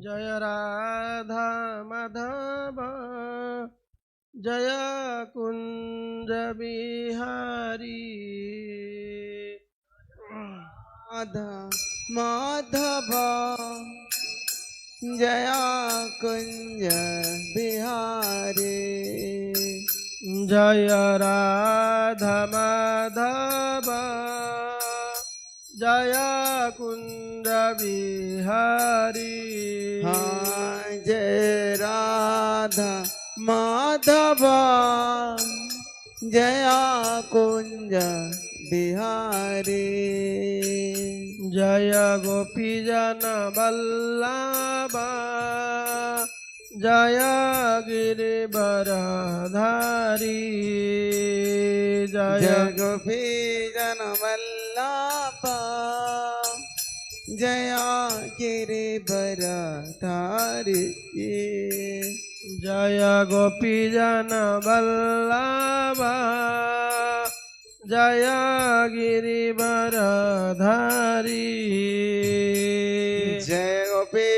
जय राधा माधव जय कुंज बिहारी राधा माधव जय कुंज बिहारी जय राधा माधव जय कुंज बिहारी हाँ जय राधा माधव जय कुंज बिहारी जय गोपी जन वल्लभ जय गिरिवरधारी जय गोपी जन वल्लभ जय गिरिवरधारी जय गोपी जन वल्लभ जय गिरिवरधारी जय गोपी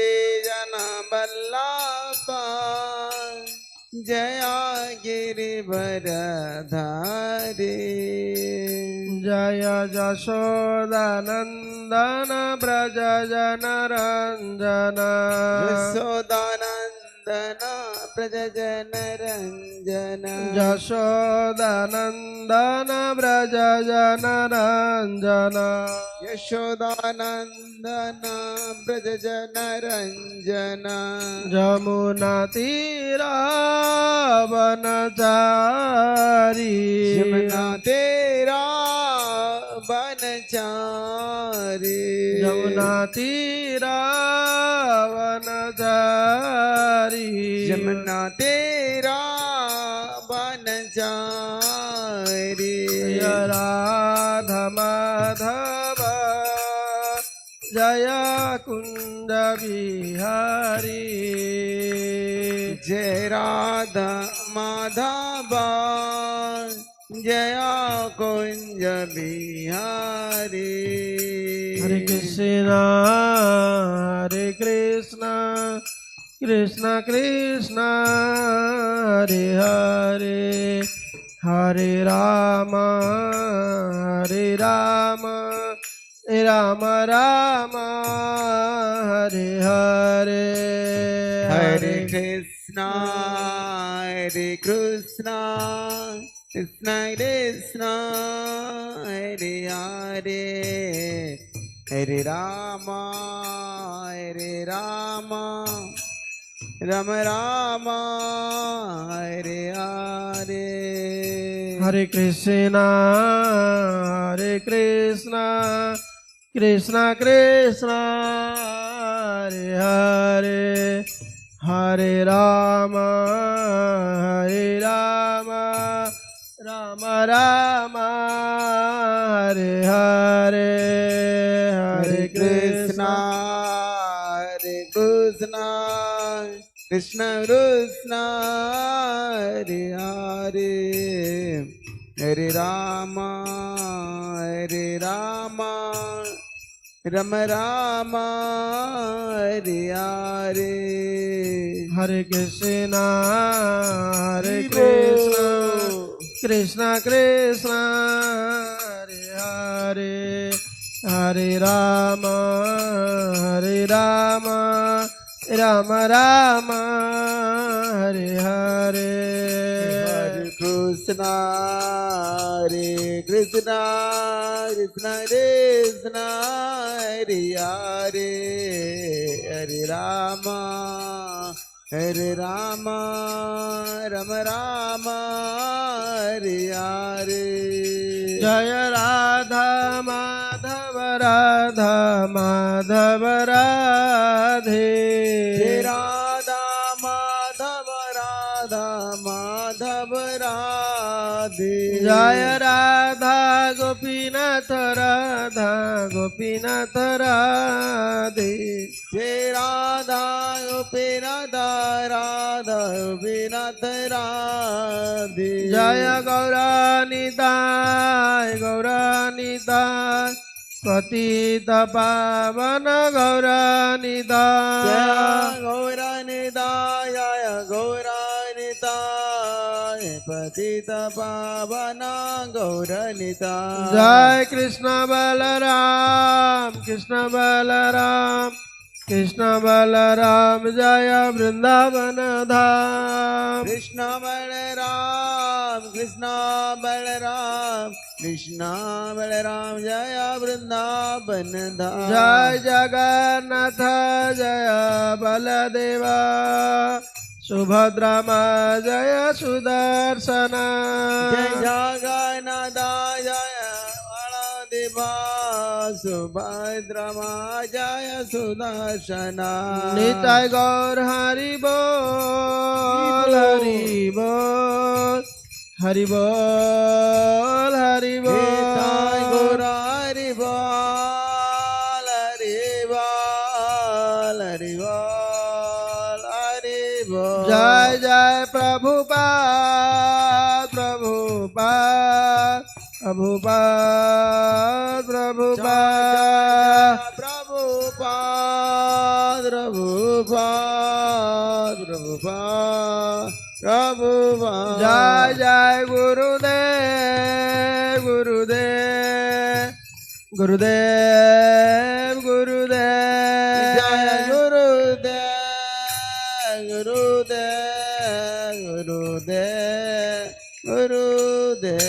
जन वल्लभ जय गिरिवरधारी जय यशोदानंदन व्रज जन रंजन यशोदानंदन व्रज जन रंजन यशोदानंदन व्रज जन रंजन यशोदानंदन व्रज जन रंजन जमुना तीरा वनचारी यमुना तेरा वनचारी यमुना तीरा वनचारी यमुना तेरा वनचारी जय राधा माधव जय कुंज बिहारी जय राधा माधव जय कुंज बिहारी हरे कृष्ण कृष्ण कृष्ण हरे हरे हरे राम राम राम हरे हरे हरे कृष्णा कृष्णा कृष्णा हरे हरे हरे राम राम राम हरे हरे हरे कृष्ण कृष्ण कृष्ण हरे हरे हरे राम राम राम हरे हरे हरे कृष्णा कृष्ण कृष्ण हरे हरे हरे राम राम राम हरे हरे हरे कृष्ण कृष्ण कृष्ण हरे हरे हरे राम राम राम हरे हरे हरे कृष्णा कृष्ण कृष्ण हरे हरे हरे राम राम राम हरे हरे जय राधा माधव राधे जय राधा माधव राधे जय राधा गोपीनाथ राधे जय राधा गोपीनाथ गोपीनाथ राधे जय गौरानिताय पतित पावन गौरनिताय गौरनिताय गौरनिताय पतित पावन गौरनिताय जय कृष्ण बलराम कृष्ण बलराम कृष्ण बलराम जय वृंदावन धाम कृष्ण बलराम कृष्ण बलराम कृष्ण बलराम जय वृंदावन धाम जय जगन्नाथ जय बलदेवा सुभद्रा माँ जय सुदर्शन जय जगन्नाथ जय बलदेवा सुभद्रमा जय सुदर्शन निताय गौर हरि बोल हरि बोल हरि बोल हरि निताय बोल गौर हरि बोल हरि बोल हरि बोल हरि बोल जय जय प्रभुपाद प्रभुपाद प्रभुपाद प्रभुपाद प्रभुपाद प्रभुपाद प्रभुपाद प्रभुपाद जय जय गुरुदेव गुरुदेव गुरुदेव गुरुदेव जय गुरुदेव गुरुदेव गुरुदेव गुरुदेव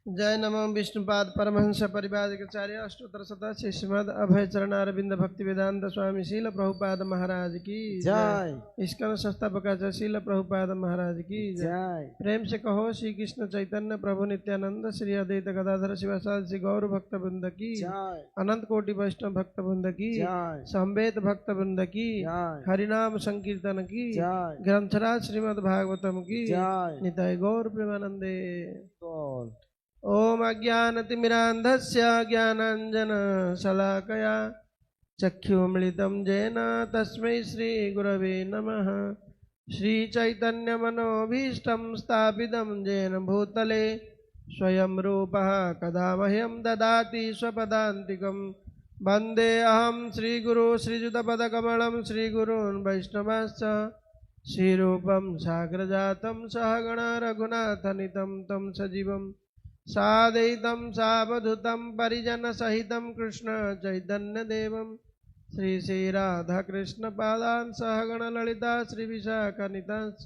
जय नमो विष्णुपाद परमहंस परिवादिकाचार्य अष्टोत्तर शत श्री श्रीमद अभय चरण अरविंद भक्ति वेदांत स्वामी शील प्रभुपाद महाराज की जय इसका संस्थापकाचार्य शील प्रभुपाद महाराज की जय प्रेम से कहो श्री कृष्ण चैतन्य प्रभु नित्यानंद श्री अद्वैत गदाधर शिवासादि श्री गौर भक्त वृंद की जय अनंत कोटि वैष्णव भक्त वृंद की जय संवेद भक्त वृंद की जय हरिनाम संकीर्तन की जय ग्रंथराज श्रीमद् भागवतम की जय निताय गौर प्रेमानंदे बोल ओम अज्ञानतिमिरान्धस्य ज्ञानाञ्जनशलाकया चक्षुमिलितं येन तस्मै श्रीगुरवे नमः श्रीचैतन्यमनोभीष्टं स्थापितं येन भूतले स्वयं रूपः कदा मह्यं ददाति स्वपदान्तिकं वन्देऽहं श्रीगुरो श्रीयुतपदकमलं श्रीगुरून् वैष्णवांश्च श्रीरूपं साग्रजातं सहगण रघुनाथनितं तं सजीवं सादयितं सावधूतं परिजनसहितं कृष्ण चैतन्यदेवं श्री श्रीराधाकृष्णपादान् सहगण ललिता श्रीविशाखानितांश्च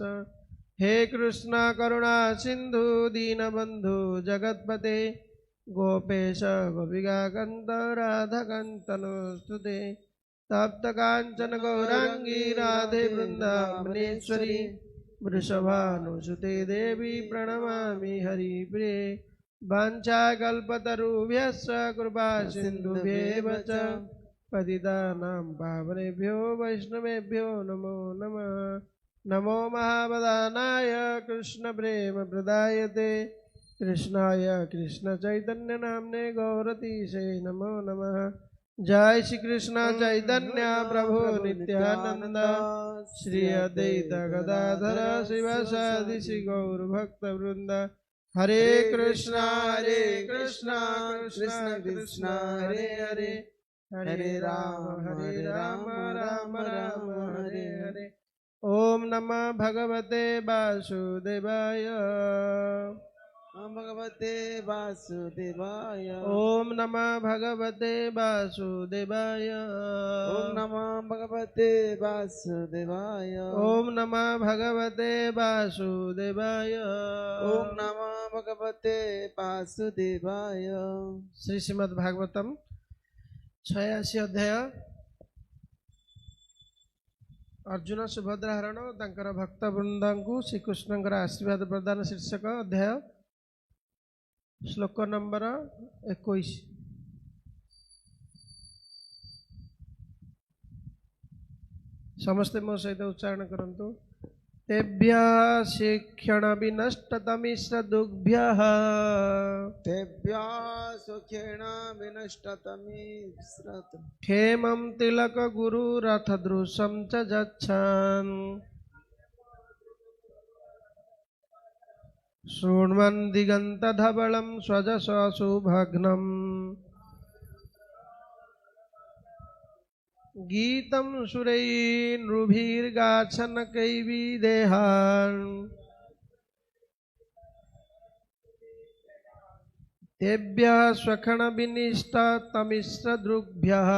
हे कृष्ण करुणा सिन्धु दीनबन्धु जगत्पते गोपेश गोपिकान्त राधाकान्तनुस्तुते तप्तकाञ्चन गौराङ्गी राधे वृन्दावनेश्वरी वृषभानुसुते देवी प्रणमामि हरिप्रिये वाञ्छाकल्पतरुभ्यश्च कृपा सिन्धुभ्येव च पतितानां पावनेभ्यो वैष्णवेभ्यो नमो नमः नमो महावदानाय कृष्णप्रेमप्रदायते कृष्णाय कृष्णचैतन्यनाम्ने गौरतीशे नमो नमः जय श्री कृष्ण चैतन्य प्रभु नित्यानंद श्री अद्वैत गदाधर शिवासादि श्री गौर भक्त वृंद हरे कृष्ण कृष्ण कृष्ण हरे हरे हरे राम राम राम हरे हरे ओम नमः भगवते वासुदेवाय ओम भगवते वासुदेवाय ओम नमः भगवते वासुदेवाय ओम नमः भगवते वासुदेवाय ओम नमः भगवते वासुदेवाय ओम नमः भगवते वासुदेवाय श्री श्रीमद् भागवतम 86 अध्याय अर्जुन सुभद्रा हरण तांकर भक्त वृंदांकु श्रीकृष्णଙ୍କର आशीर्वाद प्रदान शीर्षक अध्याय श्लोक नंबर 21 समस्ते मो सहित उच्चारण करंतु तेभ्यः शिक्षण विनष्टतमिश्रदुग्भ्यः तेभ्यः सुखेन विनष्टतमिश्रत क्षेमं तिलक गुरु रथ दृशं च गच्छन् शृण्वन् दिगन्तधवलं स्वजसशुभघ्नम् गीतं सुरैर्नृभिर्गाच्छन्नकैर्विदेहान् तेभ्यः स्वखणविनिष्टतमिश्रदृग्भ्यः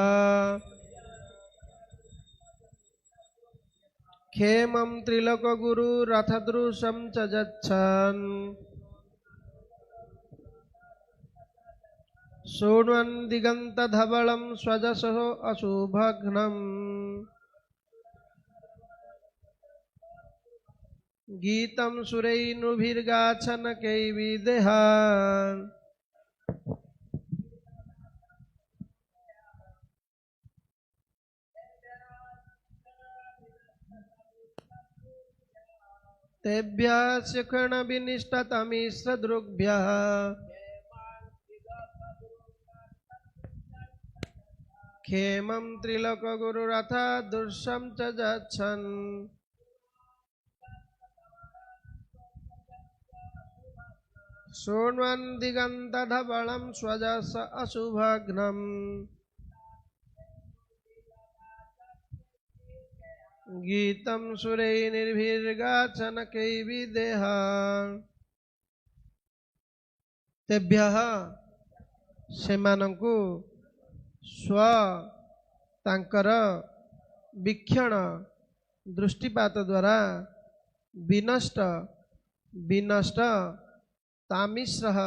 क्षेमं त्रिलोकगुरुरथदृशं च यच्छन् शृण्वन् दिगन्तधवलं स्वजसः अशुभघ्नम् गीतं सुरैर्नृभिर्गाच्छन्नकैर्विदेहान् तेभ्यः सुखणविनिष्टतमिश्रदृग्भ्यः क्षेमं त्रिलोकगुरुरथदृशं च यच्छन् शृण्वन् दिगन्तधवलं स्वजस अशुभघ्नम् गीतं सुरैर्नृभिर्गाच्छन्नकैर्विदेहान् तेभ्यः सेमानंकु स्व तांकर वीक्षण दृष्टिपात द्वारा विनष्ट विनष्ट तामिश्रः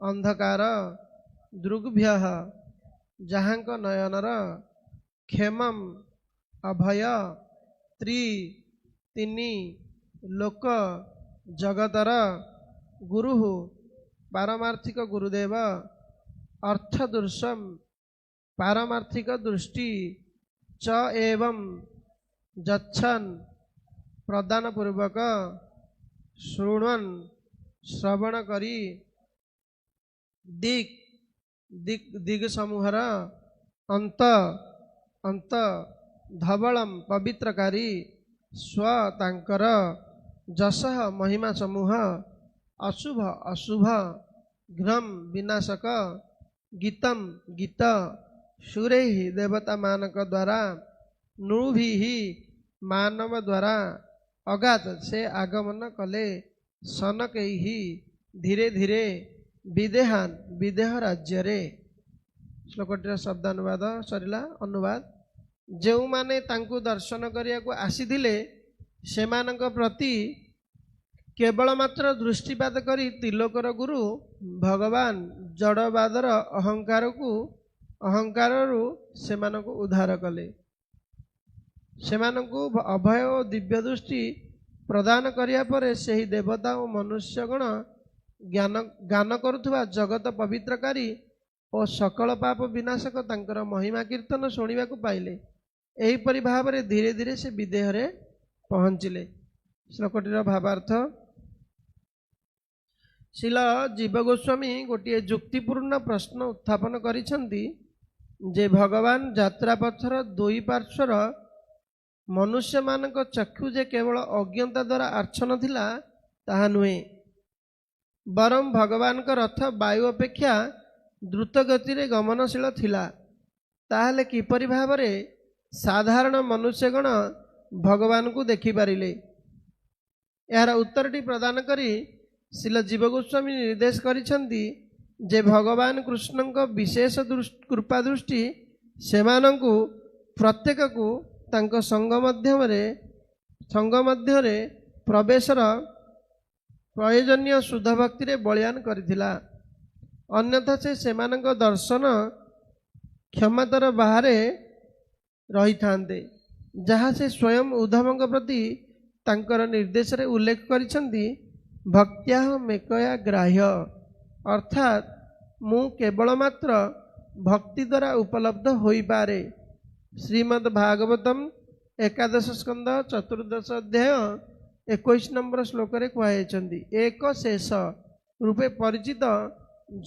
अंधकार दृग्भ्यः जहांक नयनर क्षेमं अभय तीनी लोक जगतर गुरु पारमार्थिक गुरुदेव अर्थदृश्यम पारमार्थिक दृष्टि च एवं जच्छन प्रदान पूर्वक शृण्वन् श्रवण करी दिक् दिक् दिग समूहर अंत अंत धवलम पवित्रकारी स्व तांकर जसह महिमा समूह अशुभ अशुभ घ्नम विनाशक गीतम गीत सुरे देवता मानक द्वारा नृभि मानव द्वारा अगात से आगमन कले सनकै धीरे धीरे विदेहान विदेह राज्य रे श्लोकटीर शब्दानुवाद सरिला अनुवाद जो माने तांकु दर्शन करिया को आसीथिले सेमानक प्रति केवल मात्र दृष्टिपात करी त्रिलोकर गुरु भगवान जड़वादर अहंकार को अहंकारु सेमानकु उद्धार कले सेमानकु अभय और दिव्य दृष्टि प्रदान करिया परे सेही देवता और मनुष्यगण ज्ञान गान करुथुवा जगत पवित्रकारी और सकल पाप विनाशक तांकर महिमा कीर्तन शुणिबा को पाइले एहीपरि भावरे धीरे धीरे से विदेहरे पहुँचिले। श्लोकटीर भावार्थ श्रील जीव गोस्वामी गोटे जुक्तिपूर्ण प्रश्न उत्थापन करिसेंती जे भगवान यात्रा पथर दुई पार्श्वर मनुष्य मानक चक्षु जे केवल अज्ञता द्वारा आच्छन्न थिला ताहा नुहे बरम भगवान का रथ वायु अपेक्षा द्रुत गति रे गमनशील थिला ताहले किपरि भावरे साधारण मनुष्यगण भगवान को देखि पारिले यार उत्तरटी प्रदान करी श्रील जीव गोस्वामी निर्देश करिसेंती जे भगवान कृष्ण विशेष कृपा दृष्टि सेमानंकु प्रत्येक को तांको संग मध्य प्रवेशर प्रयोजनीय शुद्ध भक्ति रे बलियान करिथिला अन्यथा से सेमानंक दर्शन क्षमतार बाहरे रही थांते जहाँ से स्वयं उद्धवंक प्रति तांकर निर्देश रे उल्लेख करिसेंती भक्त्या मेकया ग्राह्य अर्थात मु केवल मात्र भक्ति द्वारा उपलब्ध होई पारे श्रीमद् भागवतम एकादश स्कंद चतुर्दश अध्याय 21 नंबर श्लोक रे कहते एक शेष रूपे परिचित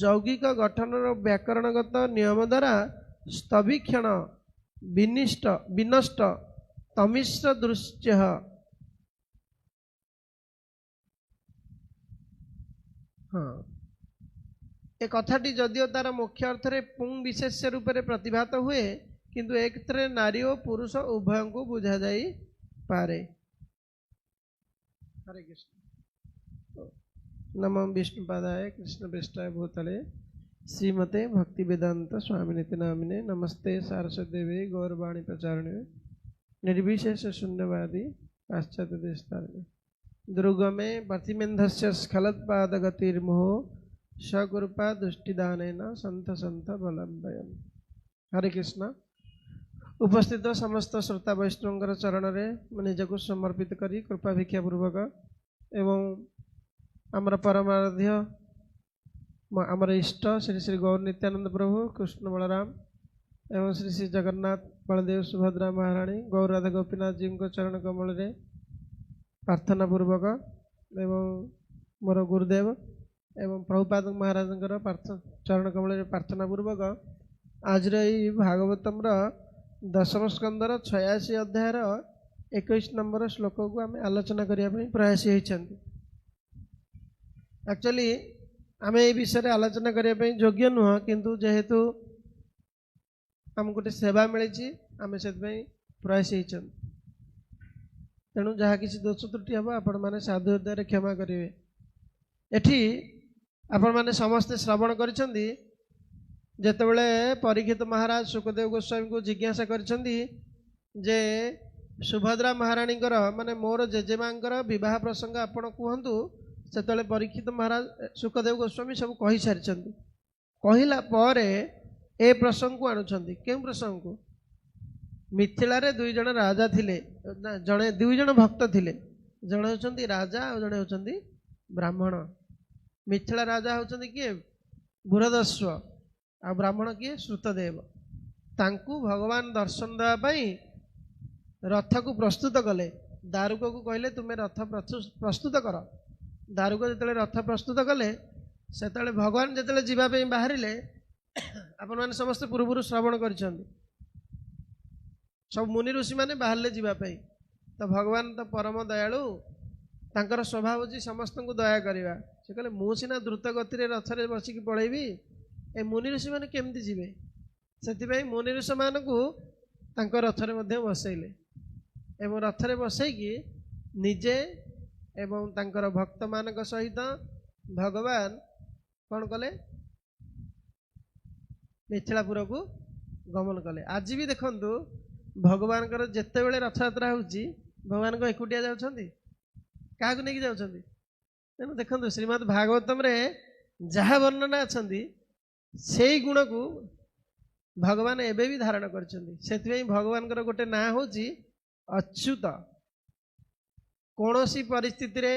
यौगिक गठनर व्याकरणगत नियम द्वारा स्तवीक्षण विनष्ट तमिश्र दृश्य ହଁ ଏ କଥାଟି ଯଦିଓ ତାର ମୁଖ୍ୟ ଅର୍ଥରେ ପୁଂ ବିଶେଷ ରୂପରେ ପ୍ରତିଭାତ ହୁଏ କିନ୍ତୁ ଏଥିରେ ନାରୀ ଓ ପୁରୁଷ ଉଭୟଙ୍କୁ ବୁଝାଯାଇପାରେ। ହରେ କୃଷ୍ଣ। ନମଃ ବିଷ୍ଣୁପାଦାୟ କୃଷ୍ଣ ପୃଷ୍ଠାୟ ଭୂତଳେ ଶ୍ରୀମତେ ଭକ୍ତି ବେଦାନ୍ତ ସ୍ୱାମିନିତି ନାମିନେ ନମସ୍ତେ ସାରସ୍ୱତୀ ଦେବେ ଗୌରବାଣୀ ପ୍ରଚାରିणे निर्विशेष शून्यवादी पाश्चात्य देशतारिणे दुर्गमे प्रतिमेन्धस्य स्खलत्पादगतिर्मोह सकृपा दृष्टिदानेन संत संत बलम्बयम्। हरे कृष्ण। उपस्थित समस्त श्रोता वैष्णवଙ୍କର ଚରଣରେ ମୁଁ ନିଜକୁ ସମର୍ପିତ କରି କୃପା ଭିକ୍ଷା ପୂର୍ବକ ଏବଂ ଆମର ପରମାରାଧ୍ୟ ଆମର ଇଷ୍ଟ ଶ୍ରୀ ଶ୍ରୀ ଗୌର ନିତ୍ୟାନନ୍ଦ ପ୍ରଭୁ କୃଷ୍ଣ ବଳରାମ ଏବଂ ଶ୍ରୀ ଶ୍ରୀ ଜଗନ୍ନାଥ ବଳଦେବ ସୁଭଦ୍ରା ମହାରାଣୀ ଗୌରାଧା ଗୋପୀନାଥ ଜୀଙ୍କ ଚରଣ କମଳରେ ପ୍ରାର୍ଥନା ପୂର୍ବକ ଏବଂ ମୋର ଗୁରୁଦେବ ଏବଂ ପ୍ରଭୁପାଦ ମହାରାଜଙ୍କର ଚରଣ କମଳରେ ପ୍ରାର୍ଥନା ପୂର୍ବକ ଆଜିର ଏହି ଭାଗବତମର ଦଶମ ସ୍କନ୍ଧର 86 ଅଧ୍ୟାୟର 21 ନମ୍ବର ଶ୍ଲୋକକୁ ଆମେ ଆଲୋଚନା କରିବା ପାଇଁ ପ୍ରୟାସୀ ହୋଇଛନ୍ତି। ଆକ୍ଚୁଆଲି ଆମେ ଏହି ବିଷୟରେ ଆଲୋଚନା କରିବା ପାଇଁ ଯୋଗ୍ୟ ନୁହଁ କିନ୍ତୁ ଯେହେତୁ ଆମକୁ ଗୋଟେ ସେବା ମିଳିଛି ଆମେ ସେଥିପାଇଁ ପ୍ରୟାସୀ ହେଇଛନ୍ତି। ତେଣୁ ଯାହା କିଛି ଦୋଷ ତ୍ରୁଟି ହେବ ଆପଣମାନେ ସାଧୁ ହୃଦୟରେ କ୍ଷମା କରିବେ। ଏଠି ଆପଣମାନେ ସମସ୍ତେ ଶ୍ରବଣ କରିଛନ୍ତି ଯେତେବେଳେ ପରୀକ୍ଷିତ ମହାରାଜ ସୁଖଦେବ ଗୋସ୍ୱାମୀଙ୍କୁ ଜିଜ୍ଞାସା କରିଛନ୍ତି ଯେ ସୁଭଦ୍ରା ମହାରାଣୀଙ୍କର ମାନେ ମୋର ଜେଜେମାଙ୍କର ବିବାହ ପ୍ରସଙ୍ଗ ଆପଣ କୁହନ୍ତୁ। ସେତେବେଳେ ପରୀକ୍ଷିତ ମହାରାଜ ସୁଖଦେବ ଗୋସ୍ୱାମୀ ସବୁ କହିସାରିଛନ୍ତି। କହିଲା ପରେ ଏ ପ୍ରସଙ୍ଗକୁ ଆଣୁଛନ୍ତି। କେଉଁ ପ୍ରସଙ୍ଗକୁ? ମିଥିଳାରେ ଦୁଇ ଜଣ ରାଜା ଥିଲେ, ଦୁଇ ଜଣ ଭକ୍ତ ଥିଲେ। ଜଣେ ହେଉଛନ୍ତି ରାଜା ଆଉ ଜଣେ ହେଉଛନ୍ତି ବ୍ରାହ୍ମଣ। ମିଥିଳା ରାଜା ହେଉଛନ୍ତି କିଏ? ବୃହଦସ୍ୱ। ଆଉ ବ୍ରାହ୍ମଣ କିଏ? ଶ୍ରୁତଦେବ। ତାଙ୍କୁ ଭଗବାନ ଦର୍ଶନ ଦେବା ପାଇଁ ରଥକୁ ପ୍ରସ୍ତୁତ କଲେ। ଦାରୁକକୁ କହିଲେ ତୁମେ ରଥ ପ୍ରସ୍ତୁତ କର। ଦାରୁକ ଯେତେବେଳେ ରଥ ପ୍ରସ୍ତୁତ କଲେ ସେତେବେଳେ ଭଗବାନ ଯେତେବେଳେ ଯିବା ପାଇଁ ବାହାରିଲେ ଆପଣମାନେ ସମସ୍ତେ ପୂର୍ବରୁ ଶ୍ରବଣ କରିଛନ୍ତି ସବୁ ମୁନି ଋଷିମାନେ ବାହାରିଲେ ଯିବା ପାଇଁ। ତ ଭଗବାନ ତ ପରମ ଦୟାଳୁ, ତାଙ୍କର ସ୍ୱଭାବ ହେଉଛି ସମସ୍ତଙ୍କୁ ଦୟା କରିବା। ସେ କହିଲେ ମୁଁ ସିନା ଦ୍ରୁତ ଗତିରେ ରଥରେ ବସିକି ପଳେଇବି, ଏ ମୁନି ଋଷିମାନେ କେମିତି ଯିବେ? ସେଥିପାଇଁ ମୁନି ଋଷିମାନଙ୍କୁ ତାଙ୍କ ରଥରେ ମଧ୍ୟ ବସେଇଲେ ଏବଂ ରଥରେ ବସେଇକି ନିଜେ ଏବଂ ତାଙ୍କର ଭକ୍ତମାନଙ୍କ ସହିତ ଭଗବାନ କ'ଣ କଲେ? ମିଥିଳାପୁରକୁ ଗମନ କଲେ। ଆଜି ବି ଦେଖନ୍ତୁ ଭଗବାନଙ୍କର ଯେତେବେଳେ ରଥଯାତ୍ରା ହେଉଛି ଭଗବାନଙ୍କ ଏକୁଟିଆ ଯାଉଛନ୍ତି? କାହାକୁ ନେଇକି ଯାଉଛନ୍ତି? ତେଣୁ ଦେଖନ୍ତୁ ଶ୍ରୀମଦ୍ ଭାଗବତମରେ ଯାହା ବର୍ଣ୍ଣନା ଅଛନ୍ତି ସେଇ ଗୁଣକୁ ଭଗବାନ ଏବେ ବି ଧାରଣ କରିଛନ୍ତି। ସେଥିପାଇଁ ଭଗବାନଙ୍କର ଗୋଟେ ନାଁ ହେଉଛି ଅଚ୍ୟୁତ। କୌଣସି ପରିସ୍ଥିତିରେ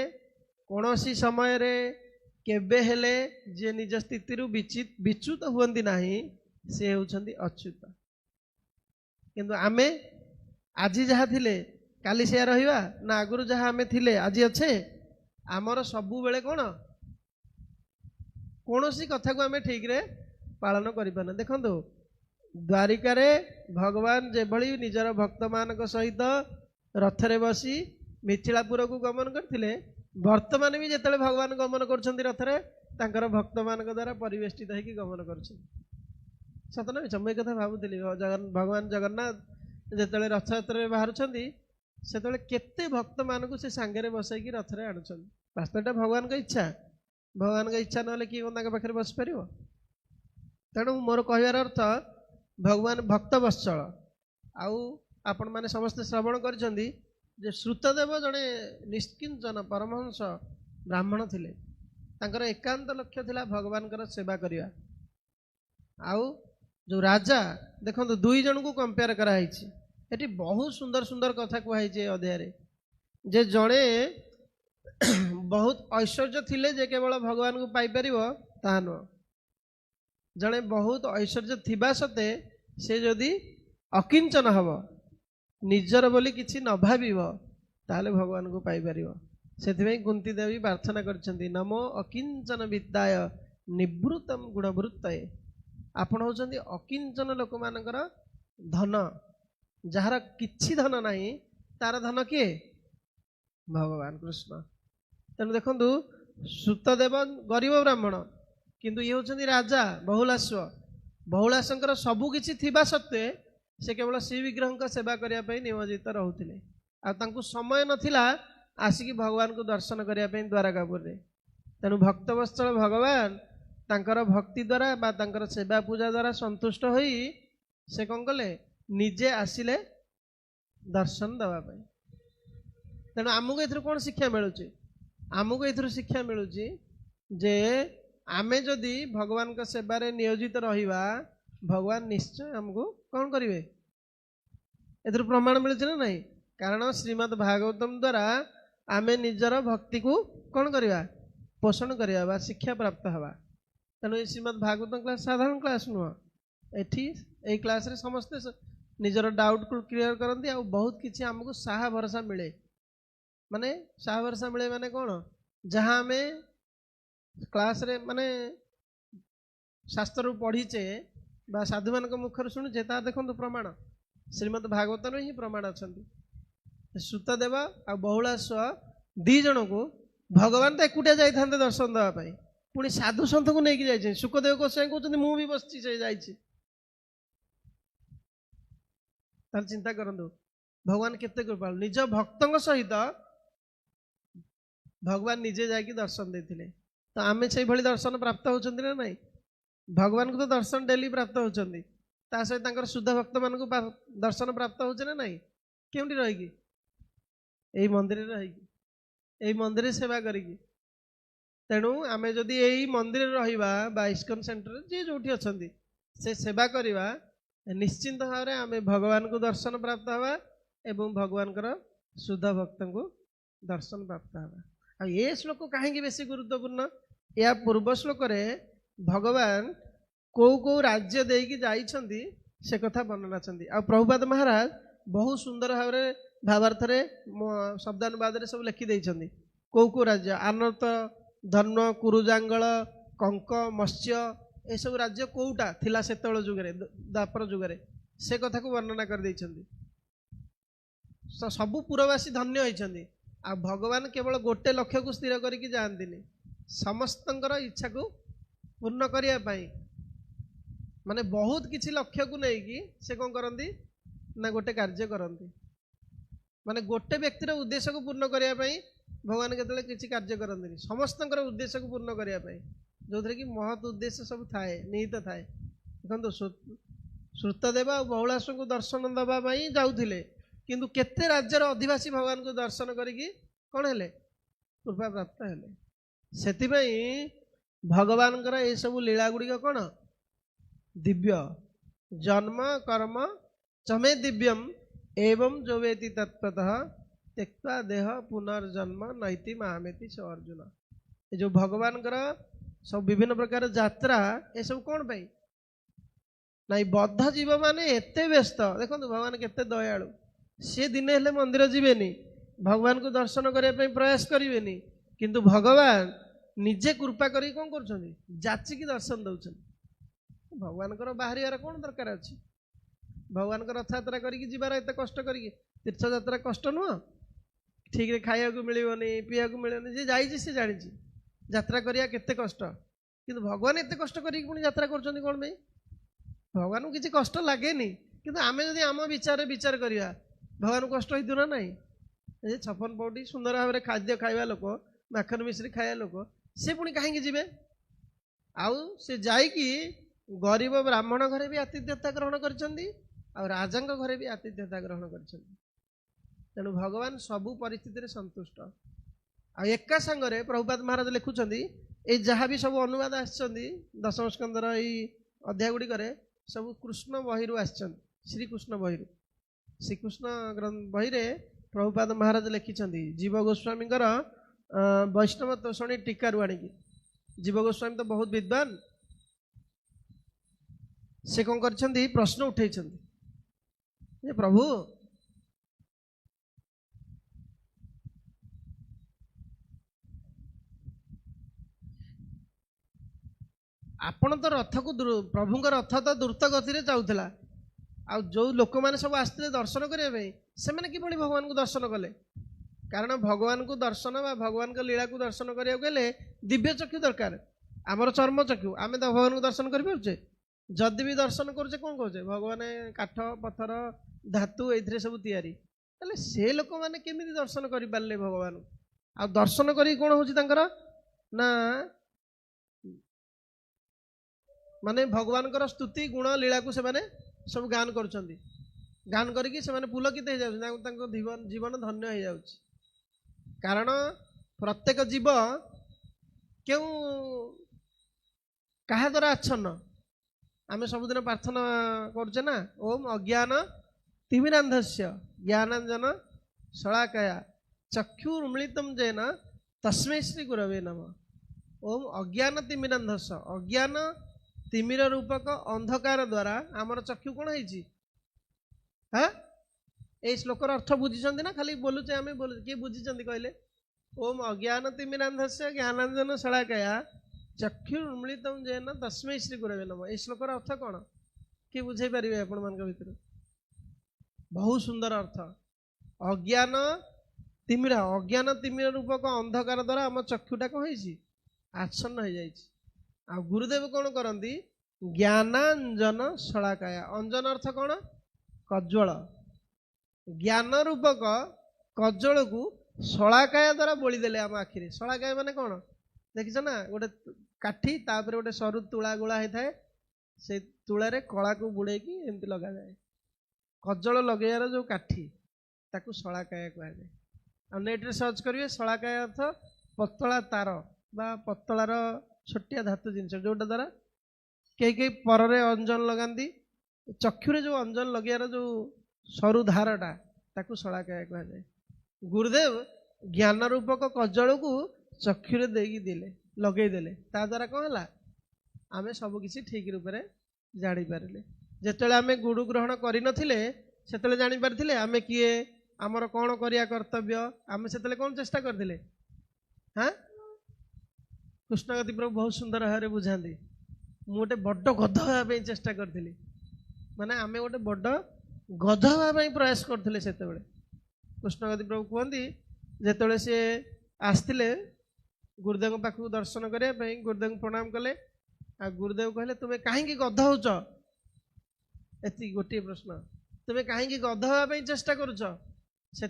କୌଣସି ସମୟରେ କେବେ ହେଲେ ଯିଏ ନିଜ ସ୍ଥିତିରୁ ବିଚ୍ୟୁତ ହୁଅନ୍ତି ନାହିଁ ସେ ହେଉଛନ୍ତି ଅଚ୍ୟୁତ। କିନ୍ତୁ ଆମେ ଆଜି ଯାହା ଥିଲେ କାଲି ସେୟା ରହିବା ନା ଆଗରୁ ଯାହା ଆମେ ଥିଲେ ଆଜି ଅଛେ? ଆମର ସବୁବେଳେ କ'ଣ କୌଣସି କଥାକୁ ଆମେ ଠିକରେ ପାଳନ କରିପାରୁନା। ଦେଖନ୍ତୁ ଦ୍ୱାରିକାରେ ଭଗବାନ ଯେଭଳି ନିଜର ଭକ୍ତମାନଙ୍କ ସହିତ ରଥରେ ବସି ମିଥିଳାପୁରକୁ ଗମନ କରିଥିଲେ, ବର୍ତ୍ତମାନ ବି ଯେତେବେଳେ ଭଗବାନ ଗମନ କରୁଛନ୍ତି ରଥରେ ତାଙ୍କର ଭକ୍ତମାନଙ୍କ ଦ୍ୱାରା ପରିବେଷ୍ଟିତ ହେଇକି ଗମନ କରୁଛନ୍ତି। ସତ ନା ମିଛ? ମୁଁ ଏ କଥା ଭାବୁଥିଲି ଭଗବାନ ଜଗନ୍ନାଥ ଯେତେବେଳେ ରଥଯାତ୍ରାରେ ବାହାରୁଛନ୍ତି ସେତେବେଳେ କେତେ ଭକ୍ତମାନଙ୍କୁ ସେ ସାଙ୍ଗରେ ବସେଇକି ରଥରେ ଆଣୁଛନ୍ତି। ବାସ୍ତବଟା ଭଗବାନଙ୍କ ଇଚ୍ଛା। ଭଗବାନଙ୍କ ଇଚ୍ଛା ନହେଲେ କିଏ ତାଙ୍କ ପାଖରେ ବସିପାରିବ? ତେଣୁ ମୋର କହିବାର ଅର୍ଥ ଭଗବାନ ଭକ୍ତ ବତ୍ସଳ। ଆଉ ଆପଣମାନେ ସମସ୍ତେ ଶ୍ରବଣ କରିଛନ୍ତି ଯେ ଶ୍ରୁତଦେବ ଜଣେ ନିଷ୍କିଞ୍ଚନ ପରମହଂସ ବ୍ରାହ୍ମଣ ଥିଲେ। ତାଙ୍କର ଏକାନ୍ତ ଲକ୍ଷ୍ୟ ଥିଲା ଭଗବାନଙ୍କର ସେବା କରିବା। ଆଉ ଯେଉଁ ରାଜା ଦେଖନ୍ତୁ ଦୁଇ ଜଣଙ୍କୁ କମ୍ପେୟାର କରାହେଇଛି। ଏଠି ବହୁତ ସୁନ୍ଦର ସୁନ୍ଦର କଥା କୁହାଯାଇଛି ଏ ଅଧ୍ୟାୟରେ ଯେ ଜଣେ ବହୁତ ଐଶ୍ୱର୍ଯ୍ୟ ଥିଲେ ଯେ କେବଳ ଭଗବାନଙ୍କୁ ପାଇପାରିବ ତାହା ନୁହଁ। ଜଣେ ବହୁତ ଐଶ୍ୱର୍ଯ୍ୟ ଥିବା ସତ୍ତ୍ୱେ ସେ ଯଦି ଅକିଞ୍ଚନ ହେବ, ନିଜର ବୋଲି କିଛି ନ ଭାବିବ, ତାହେଲେ ଭଗବାନଙ୍କୁ ପାଇପାରିବ। ସେଥିପାଇଁ କୁନ୍ତୀ ଦେବୀ ପ୍ରାର୍ଥନା କରିଛନ୍ତି ନମୋ ଅକିଞ୍ଚନ ବିଦ୍ୟାୟ ନିବୃତ୍ତମ ଗୁଣବୃତ୍ତଏ। ଆପଣ ହେଉଛନ୍ତି ଅକିଞ୍ଚନ ଲୋକମାନଙ୍କର ଧନ। ଯାହାର କିଛି ଧନ ନାହିଁ ତାର ଧନ କିଏ? ଭଗବାନ କୃଷ୍ଣ। ତେଣୁ ଦେଖନ୍ତୁ ସୁତଦେବ ଗରିବ ବ୍ରାହ୍ମଣ, କିନ୍ତୁ ଇଏ ହେଉଛନ୍ତି ରାଜା ବହୁଳାଶ୍ୱ। ବହୁଳାଶ୍ୱଙ୍କର ସବୁ କିଛି ଥିବା ସତ୍ତ୍ୱେ ସେ କେବଳ ଶ୍ରୀ ବିଗ୍ରହଙ୍କ ସେବା କରିବା ପାଇଁ ନିୟୋଜିତ ରହୁଥିଲେ। ଆଉ ତାଙ୍କୁ ସମୟ ନଥିଲା ଆସିକି ଭଗବାନଙ୍କୁ ଦର୍ଶନ କରିବା ପାଇଁ ଦ୍ୱାରକାପୁରରେ। ତେଣୁ ଭକ୍ତବତ୍ସଳ ଭଗବାନ ତାଙ୍କର ଭକ୍ତି ଦ୍ୱାରା ବା ତାଙ୍କର ସେବା ପୂଜା ଦ୍ୱାରା ସନ୍ତୁଷ୍ଟ ହୋଇ ସେ କ'ଣ କଲେ, ନିଜେ ଆସିଲେ ଦର୍ଶନ ଦେବା ପାଇଁ। ତେଣୁ ଆମକୁ ଏଥିରୁ କ'ଣ ଶିକ୍ଷା ମିଳୁଛି? ଆମକୁ ଏଥିରୁ ଶିକ୍ଷା ମିଳୁଛି ଯେ ଆମେ ଯଦି ଭଗବାନଙ୍କ ସେବାରେ ନିୟୋଜିତ ରହିବା, ଭଗବାନ ନିଶ୍ଚୟ ଆମକୁ କ'ଣ କରିବେ? ଏଥିରୁ ପ୍ରମାଣ ମିଳୁଛି ନା ନାହିଁ? କାରଣ ଶ୍ରୀମଦ୍ ଭାଗବତମ ଦ୍ୱାରା ଆମେ ନିଜର ଭକ୍ତିକୁ କ'ଣ କରିବା? ପୋଷଣ କରିବା ବା ଶିକ୍ଷା ପ୍ରାପ୍ତ ହେବା। ତେଣୁ ଏ ଶ୍ରୀମଦ୍ ଭାଗବତମ କ୍ଲାସ୍ ସାଧାରଣ କ୍ଲାସ୍ ନୁହଁ। ଏଠି ଏଇ କ୍ଲାସ୍ରେ ସମସ୍ତେ ନିଜର ଡାଉଟ୍କୁ କ୍ଲିୟର କରନ୍ତି, ଆଉ ବହୁତ କିଛି ଆମକୁ ସାହା ଭରସା ମିଳେ। ମାନେ ସାହା ଭରସା ମିଳେ ମାନେ କ'ଣ? ଯାହା ଆମେ କ୍ଲାସ୍ରେ ମାନେ ଶାସ୍ତ୍ରରୁ ପଢ଼ିଛେ ବା ସାଧୁମାନଙ୍କ ମୁଖରୁ ଶୁଣୁଛେ, ତାହା ଦେଖନ୍ତୁ ପ୍ରମାଣ ଶ୍ରୀମଦ୍ ଭାଗବତରେ ହିଁ ପ୍ରମାଣ ଅଛନ୍ତି। ସୁତଦେବ ଆଉ ବହୁଳାଶ୍ୱ ଦୁଇ ଜଣଙ୍କୁ ଭଗବାନ ତ ଏକୁଟିଆ ଯାଇଥାନ୍ତେ ଦର୍ଶନ ଦେବା ପାଇଁ, ପୁଣି ସାଧୁ ସନ୍ଥକୁ ନେଇକି ଯାଇଛନ୍ତି। ସୁକଦେବ ଗୋସ୍ୱାମୀ କହୁଛନ୍ତି ମୁଁ ବି ବସିଛି, ସେ ଯାଇଛି। ତାହେଲେ ଚିନ୍ତା କରନ୍ତୁ ଭଗବାନ କେତେ କୃପାଳୁ। ନିଜ ଭକ୍ତଙ୍କ ସହିତ ଭଗବାନ ନିଜେ ଯାଇକି ଦର୍ଶନ ଦେଇଥିଲେ। ତ ଆମେ ସେଇଭଳି ଦର୍ଶନ ପ୍ରାପ୍ତ ହେଉଛନ୍ତି ନା ନାହିଁ? ଭଗବାନଙ୍କୁ ତ ଦର୍ଶନ ଡେଲି ପ୍ରାପ୍ତ ହେଉଛନ୍ତି, ତା ସହିତ ତାଙ୍କର ଶୁଦ୍ଧ ଭକ୍ତମାନଙ୍କୁ ଦର୍ଶନ ପ୍ରାପ୍ତ ହେଉଛି ନା ନାହିଁ? କେଉଁଠି ରହିକି? ଏଇ ମନ୍ଦିରରେ ରହିକି, ଏଇ ମନ୍ଦିରରେ ସେବା କରିକି। ତେଣୁ ଆମେ ଯଦି ଏଇ ମନ୍ଦିରରେ ରହିବା ବା ଇସ୍କନ ସେଣ୍ଟରରେ ଯିଏ ଯେଉଁଠି ଅଛନ୍ତି ସେ ସେବା କରିବା, ନିଶ୍ଚିନ୍ତ ଭାବରେ ଆମେ ଭଗବାନଙ୍କୁ ଦର୍ଶନ ପ୍ରାପ୍ତ ହେବା ଏବଂ ଭଗବାନଙ୍କର ଶୁଦ୍ଧ ଭକ୍ତଙ୍କୁ ଦର୍ଶନ ପ୍ରାପ୍ତ ହେବା। ଆଉ ଏ ଶ୍ଲୋକ କାହିଁକି ବେଶୀ ଗୁରୁତ୍ୱପୂର୍ଣ୍ଣ? ଏହା ପୂର୍ବ ଶ୍ଲୋକରେ ଭଗବାନ କେଉଁ କେଉଁ ରାଜ୍ୟ ଦେଇକି ଯାଇଛନ୍ତି ସେ କଥା ବର୍ଣ୍ଣନା ଅଛନ୍ତି। ଆଉ ପ୍ରଭୁପାଦ ମହାରାଜ ବହୁତ ସୁନ୍ଦର ଭାବରେ ଭାବାର୍ଥରେ ଶବ୍ଦାନୁବାଦରେ ସବୁ ଲେଖିଦେଇଛନ୍ତି। କେଉଁ କେଉଁ ରାଜ୍ୟ, ଆନର୍ତ, ଧର୍ମ, କୁରୁଜାଙ୍ଗଳ, କଙ୍କ, ମତ୍ସ୍ୟ, ଏସବୁ ରାଜ୍ୟ କେଉଁଟା ଥିଲା ସେତେବେଳେ ଯୁଗରେ, ଦ୍ୱାପର ଯୁଗରେ, ସେ କଥାକୁ ବର୍ଣ୍ଣନା କରିଦେଇଛନ୍ତି। ସବୁ ପୁରବାସୀ ଧନ୍ୟ ହୋଇଛନ୍ତି। ଆଉ ଭଗବାନ କେବଳ ଗୋଟେ ଲକ୍ଷ୍ୟକୁ ସ୍ଥିର କରିକି ଯାଆନ୍ତିନି, ସମସ୍ତଙ୍କର ଇଚ୍ଛାକୁ ପୂର୍ଣ୍ଣ କରିବା ପାଇଁ ମାନେ ବହୁତ କିଛି ଲକ୍ଷ୍ୟକୁ ନେଇକି ସେ କ'ଣ କରନ୍ତି ନା ଗୋଟେ କାର୍ଯ୍ୟ କରନ୍ତି। ମାନେ ଗୋଟେ ବ୍ୟକ୍ତିର ଉଦ୍ଦେଶ୍ୟକୁ ପୂର୍ଣ୍ଣ କରିବା ପାଇଁ ଭଗବାନ କେତେବେଳେ କିଛି କାର୍ଯ୍ୟ କରନ୍ତିନି, ସମସ୍ତଙ୍କର ଉଦ୍ଦେଶ୍ୟକୁ ପୂର୍ଣ୍ଣ କରିବା ପାଇଁ, ଯେଉଁଥିରେ କି ମହତ୍ ଉଦ୍ଦେଶ୍ୟ ସବୁ ଥାଏ, ନିହିତ ଥାଏ। ଦେଖନ୍ତୁ ଶ୍ରୁତଦେବ ଆଉ ବହୁଳାଶ୍ୱଙ୍କୁ ଦର୍ଶନ ଦେବା ପାଇଁ ଯାଉଥିଲେ, କିନ୍ତୁ କେତେ ରାଜ୍ୟର ଅଧିବାସୀ ଭଗବାନଙ୍କୁ ଦର୍ଶନ କରିକି କ'ଣ ହେଲେ? କୃପା ପ୍ରାପ୍ତ ହେଲେ। ସେଥିପାଇଁ ଭଗବାନଙ୍କର ଏସବୁ ଲୀଳା ଗୁଡ଼ିକ କ'ଣ? ଦିବ୍ୟ। ଜନ୍ମ କର୍ମ ଚମେ ଦିବ୍ୟମ୍ ଏବଂ ଯୋବେତି ତତ୍ପତଃ ତ୍ୟକ୍ତ୍ୱା ଦେହ ପୁନର୍ଜନ୍ମ ନୈତି ମାମେତି ସ ଅର୍ଜୁନ। ଏ ଯେଉଁ ଭଗବାନଙ୍କର ସବୁ ବିଭିନ୍ନ ପ୍ରକାର ଯାତ୍ରା, ଏସବୁ କ'ଣ ପାଇଁ? ନାଇଁ ବଦ୍ଧ ଜୀବ ମାନେ ଏତେ ବ୍ୟସ୍ତ। ଦେଖନ୍ତୁ ଭଗବାନ କେତେ ଦୟାଳୁ। ସିଏ ଦିନେ ହେଲେ ମନ୍ଦିର ଯିବେନି, ଭଗବାନଙ୍କୁ ଦର୍ଶନ କରିବା ପାଇଁ ପ୍ରୟାସ କରିବେନି, କିନ୍ତୁ ଭଗବାନ ନିଜେ କୃପା କରିକି କ'ଣ କରୁଛନ୍ତି? ଯାଚିକି ଦର୍ଶନ ଦେଉଛନ୍ତି। ଭଗବାନଙ୍କର ବାହାରିବାର କ'ଣ ଦରକାର ଅଛି? ଭଗବାନଙ୍କ ରଥଯାତ୍ରା କରିକି ଯିବାର ଏତେ କଷ୍ଟ କରିକି, ତୀର୍ଥଯାତ୍ରା କଷ୍ଟ ନୁହଁ? ଠିକରେ ଖାଇବାକୁ ମିଳିବନି, ପିଇବାକୁ ମିଳିବନି, ଯିଏ ଯାଇଛି ସେ ଜାଣିଛି ଯାତ୍ରା କରିବା କେତେ କଷ୍ଟ। କିନ୍ତୁ ଭଗବାନ ଏତେ କଷ୍ଟ କରିକି ପୁଣି ଯାତ୍ରା କରୁଛନ୍ତି କ'ଣ ପାଇଁ? ଭଗବାନଙ୍କୁ କିଛି କଷ୍ଟ ଲାଗେନି, କିନ୍ତୁ ଆମେ ଯଦି ଆମ ବିଚାରରେ ବିଚାର କରିବା, ଭଗବାନଙ୍କୁ କଷ୍ଟ ହେଇଥିବ ନା ନାହିଁ? ଏ 56 ପଉଟି ସୁନ୍ଦର ଭାବରେ ଖାଦ୍ୟ ଖାଇବା ଲୋକ, ମାଖନ ମିଶ୍ରି ଖାଇବା ଲୋକ, ସେ ପୁଣି କାହିଁକି ଯିବେ? ଆଉ ସେ ଯାଇକି ଗରିବ ବ୍ରାହ୍ମଣ ଘରେ ବି ଆତିଥ୍ୟତା ଗ୍ରହଣ କରିଛନ୍ତି, ଆଉ ରାଜାଙ୍କ ଘରେ ବି ଆତିଥ୍ୟତା ଗ୍ରହଣ କରିଛନ୍ତି। ତେଣୁ ଭଗବାନ ସବୁ ପରିସ୍ଥିତିରେ ସନ୍ତୁଷ୍ଟ। ଆଉ ଏକା ସାଙ୍ଗରେ ପ୍ରଭୁପାଦ ମହାରାଜ ଲେଖୁଛନ୍ତି, ଏଇ ଯାହା ବି ସବୁ ଅନୁବାଦ ଆସିଛନ୍ତି ଦଶମ ସ୍କନ୍ଧର ଏଇ ଅଧ୍ୟାୟ ଗୁଡ଼ିକରେ, ସବୁ କୃଷ୍ଣ ବହିରୁ ଆସିଛନ୍ତି, ଶ୍ରୀକୃଷ୍ଣ ବହିରୁ। ଶ୍ରୀକୃଷ୍ଣ ବହିରେ ପ୍ରଭୁପାଦ ମହାରାଜ ଲେଖିଛନ୍ତି ଜୀବ ଗୋସ୍ୱାମୀଙ୍କର ବୈଷ୍ଣବ ତୋଷଣୀ ଟୀକାରୁ ଆଣିକି। ଜୀବ ଗୋସ୍ୱାମୀ ତ ବହୁତ ବିଦ୍ୱାନ, ସେ କ'ଣ କରିଛନ୍ତି? ପ୍ରଶ୍ନ ଉଠେଇଛନ୍ତି ଯେ ପ୍ରଭୁ ଆପଣ ତ ରଥକୁ, ପ୍ରଭୁଙ୍କ ରଥ ତ ଦ୍ରୁତ ଗତିରେ ଯାଉଥିଲା, ଆଉ ଯେଉଁ ଲୋକମାନେ ସବୁ ଆସିଥିଲେ ଦର୍ଶନ କରିବା ପାଇଁ, ସେମାନେ କିଭଳି ଭଗବାନଙ୍କୁ ଦର୍ଶନ କଲେ? कारण भगवान को दर्शन बा भगवान का लीला को दर्शन करिया गेले दिव्य चक्षु दरकार आमर चर्म चक्षु आमे तो भगवान को दर्शन करि पारुछे जदि भी दर्शन करुछे कोन कहूछे भगवान काठ पत्थर धातु एथिरे सब तैयारी ताले से लोक माने केमिति दर्शन करि पारले भगवान आ दर्शन करी कोन होची तांकर ना माने भगवान स्तुति गुण लीला को से सब गान करुछंती गान करिकी से पुलकित हो जाउछंती जीवन धन्य हो जाउछि कारण प्रत्येक जीव क्यों कहा द्वारा आच्छन्न आम सबुदिन प्रार्थना करुचे ना ओम अज्ञान तिमिरांधस्य ज्ञानांजन शलाकया चक्षुर्मिलितं येन तस्मै श्री गुरवे नमः। ओम अज्ञान तिमिरांधस्य अज्ञान तिमिर रूपक अंधकार द्वारा आमर चक्षु कौन है हाँ ये श्लोकर अर्थ बुझी ना खाली बोलुचे आम बोलु किए बुझी कहले ओम अज्ञान तिमिरांधस्य ज्ञानांजन शलाकया चक्षुर्मिलितं येन तस्मै श्री गुरवे नमः। ये श्लोकर अर्थ कौन किए बुझे पारे आपण मान भीतर बहुत सुंदर अर्थ अज्ञान तिमिर रूपक अंधकार द्वारा आम चक्षुटा कौन है आच्छन्न हो जाए आ गुरुदेव कौन करती ज्ञानांजन शलाकया अंजन अर्थ कौन कज्वल ज्ञान रूपक कज्वल को शलाकया द्वारा बोलीदेले आम आखिरी शलाकया माने कौन देखिछ ना गोटे काठी तापर गोटे सरु तुला गुला होता है से तुलार कला को बुड़े की एमती लगा जाए कज्वल लगेयार जो काठी ताकू शलाकया कह जाए आ नेट रे सर्च करिवे शलाकया अर्थ पतला तार बा पतलार छोटिया धातु जिनस जोटा द्वारा कई परे अंजन लगाती चक्षुरे जो अंजन लगियार जो सरु धारटा ताकू शलाकया कह जाए गुरुदेव ज्ञान रूपक कज्वल को चक्षुरे देले लगेदेले ता द्वारा कौन है आमे सब किसी ठीक रूप से जानी पारे जिते आम गुरु ग्रहण करनथिले सेतले जानी पारथिले आमे किए आमर कौन करिया कर्तव्य आमे सेतले कौन चेष्टा करथिले हाँ कृष्णगति प्रभु बहुत सुंदर भाव में बुझाती गोटे बड़ गध हाँपी चेष्टा करी माने आमे गोटे बड़ गध हाँपी प्रयास करते से कृष्णगति प्रभु कहती जिते सी आसते गुरुदेव पाखक दर्शन करने गुरुदेव प्रणाम कले आ गुरुदेव कहले तुम्हें कहीं गध होच एति गोटे प्रश्न तुम्हें कहीं गध हाँपी चेष्टा करुच से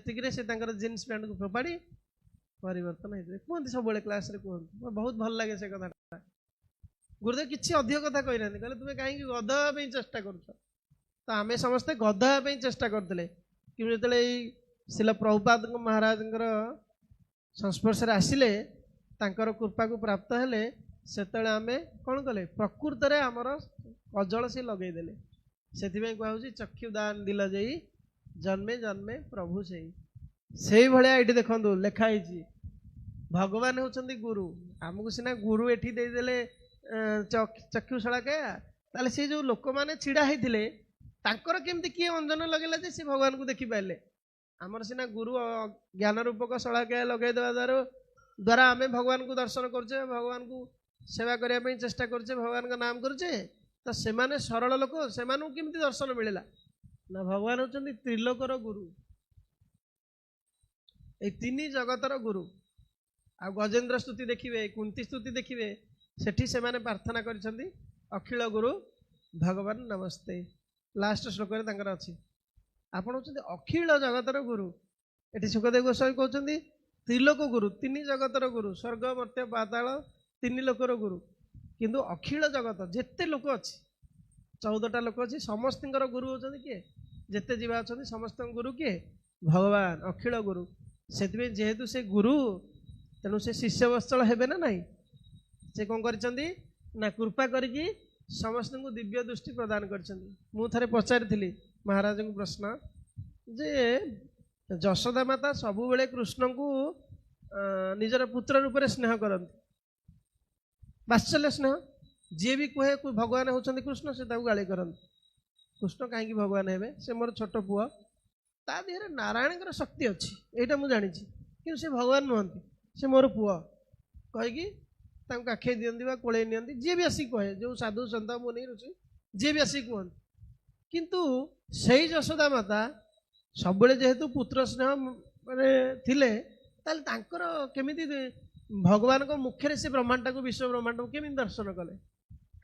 जीन्स पैंट को फोपाड़ी परिवर्तन होते कहते सब क्लास रे कहते बहुत भल लगे से कथा गुरुदेव किसी अधिक कथा कही ना कहले तुम्हें कहीं गध हाँपी चेष्टा करुच तो आम समस्ते गध हाँपी चेष्टा करते कि जो शिल प्रभुपाद महाराज संस्पर्श आसिले तांकर कृपा को प्राप्त हेले से आम कौन कले प्रकृत में आमर कजल से लगेदेले से कहुची चक्षुदान दिल जई जन्मे जन्मे प्रभु से भाया ये देखो लिखाई भगवान होचंदी गुरु आमको सीना गुरु एठी देदेले चक्षु शलाकया ताले से जो लोक माने छिड़ा होते तांकर केमती किए अंजन लगेला जे से भगवान को देखी पारे आमर सीना गुरु ज्ञान रूपक शलाकया लगेदेवा द्वारा आम भगवान को दर्शन करचे भगवान को सेवा करने चेष्टा करचे भगवान का नाम करचे तो से माने सरल लोक से केमती दर्शन मिलला ना भगवान होचंदी त्रिलोकर गुरु ए तीन जगतर गुरु आ गजेन्द्र स्तुति देखिए कुंती स्तुति देखिए सेठी से माने प्रार्थना करिसेंती अखिल गुरु भगवान नमस्ते लास्ट श्लोक रे तांकर अछि आपण होचंदी अखिल जगतर गुरु एठी सुखदेव गोस्वामी कहउचंदी त्रिलोक गुरु तीन जगतर गुरु स्वर्ग मर्त्य पाताल तीन लोकर गुरु किंतु अखिल जगत जेते लोक अछि 14टा लोक अछि समस्तଙ୍କର गुरु होचंदी किए जेते जीवा अछंदी समस्त गुरु किए भगवान अखिल गुरु से जेहेतु से गुरु तेणु से शिष्य वत्सल हेबे ना नहीं से कौन करिसेंती ना कृपा करिकी समस्त को दिव्य दृष्टि प्रदान करिसेंती मु थरे पचारि महाराज को प्रश्न जे यशोदा माता सबु बेले कृष्ण को निजर पुत्र रूप में स्नेह करती वात्सल्य स्नेह जी भी कहे भगवान होचंदी कृष्ण से गाली करती कृष्ण कहीं भगवान हे से मोर छोट पुआ ता देहरे नारायण शक्ति अच्छी यहाँ मुझे जानी कि से भगवान नुहति से मोर पुआ कहीकि काखे दिखती कोड़े नियंती जी भी आसिक कहे जो साधु सन्त मुनि ऋषि जी भी आसिक कहते किंतु से यशोदा माता सब जेहेतु पुत्र स्नेह ମାନେ ଥିଲେ ତାହେଲେ ତାଙ୍କର କେମିତି ଭଗବାନଙ୍କ ମୁଖରେ ସେ ବ୍ରହ୍ମାଣ୍ଡଟାକୁ ବିଶ୍ୱ ବ୍ରହ୍ମାଣ୍ଡକୁ କେମିତି ଦର୍ଶନ କଲେ?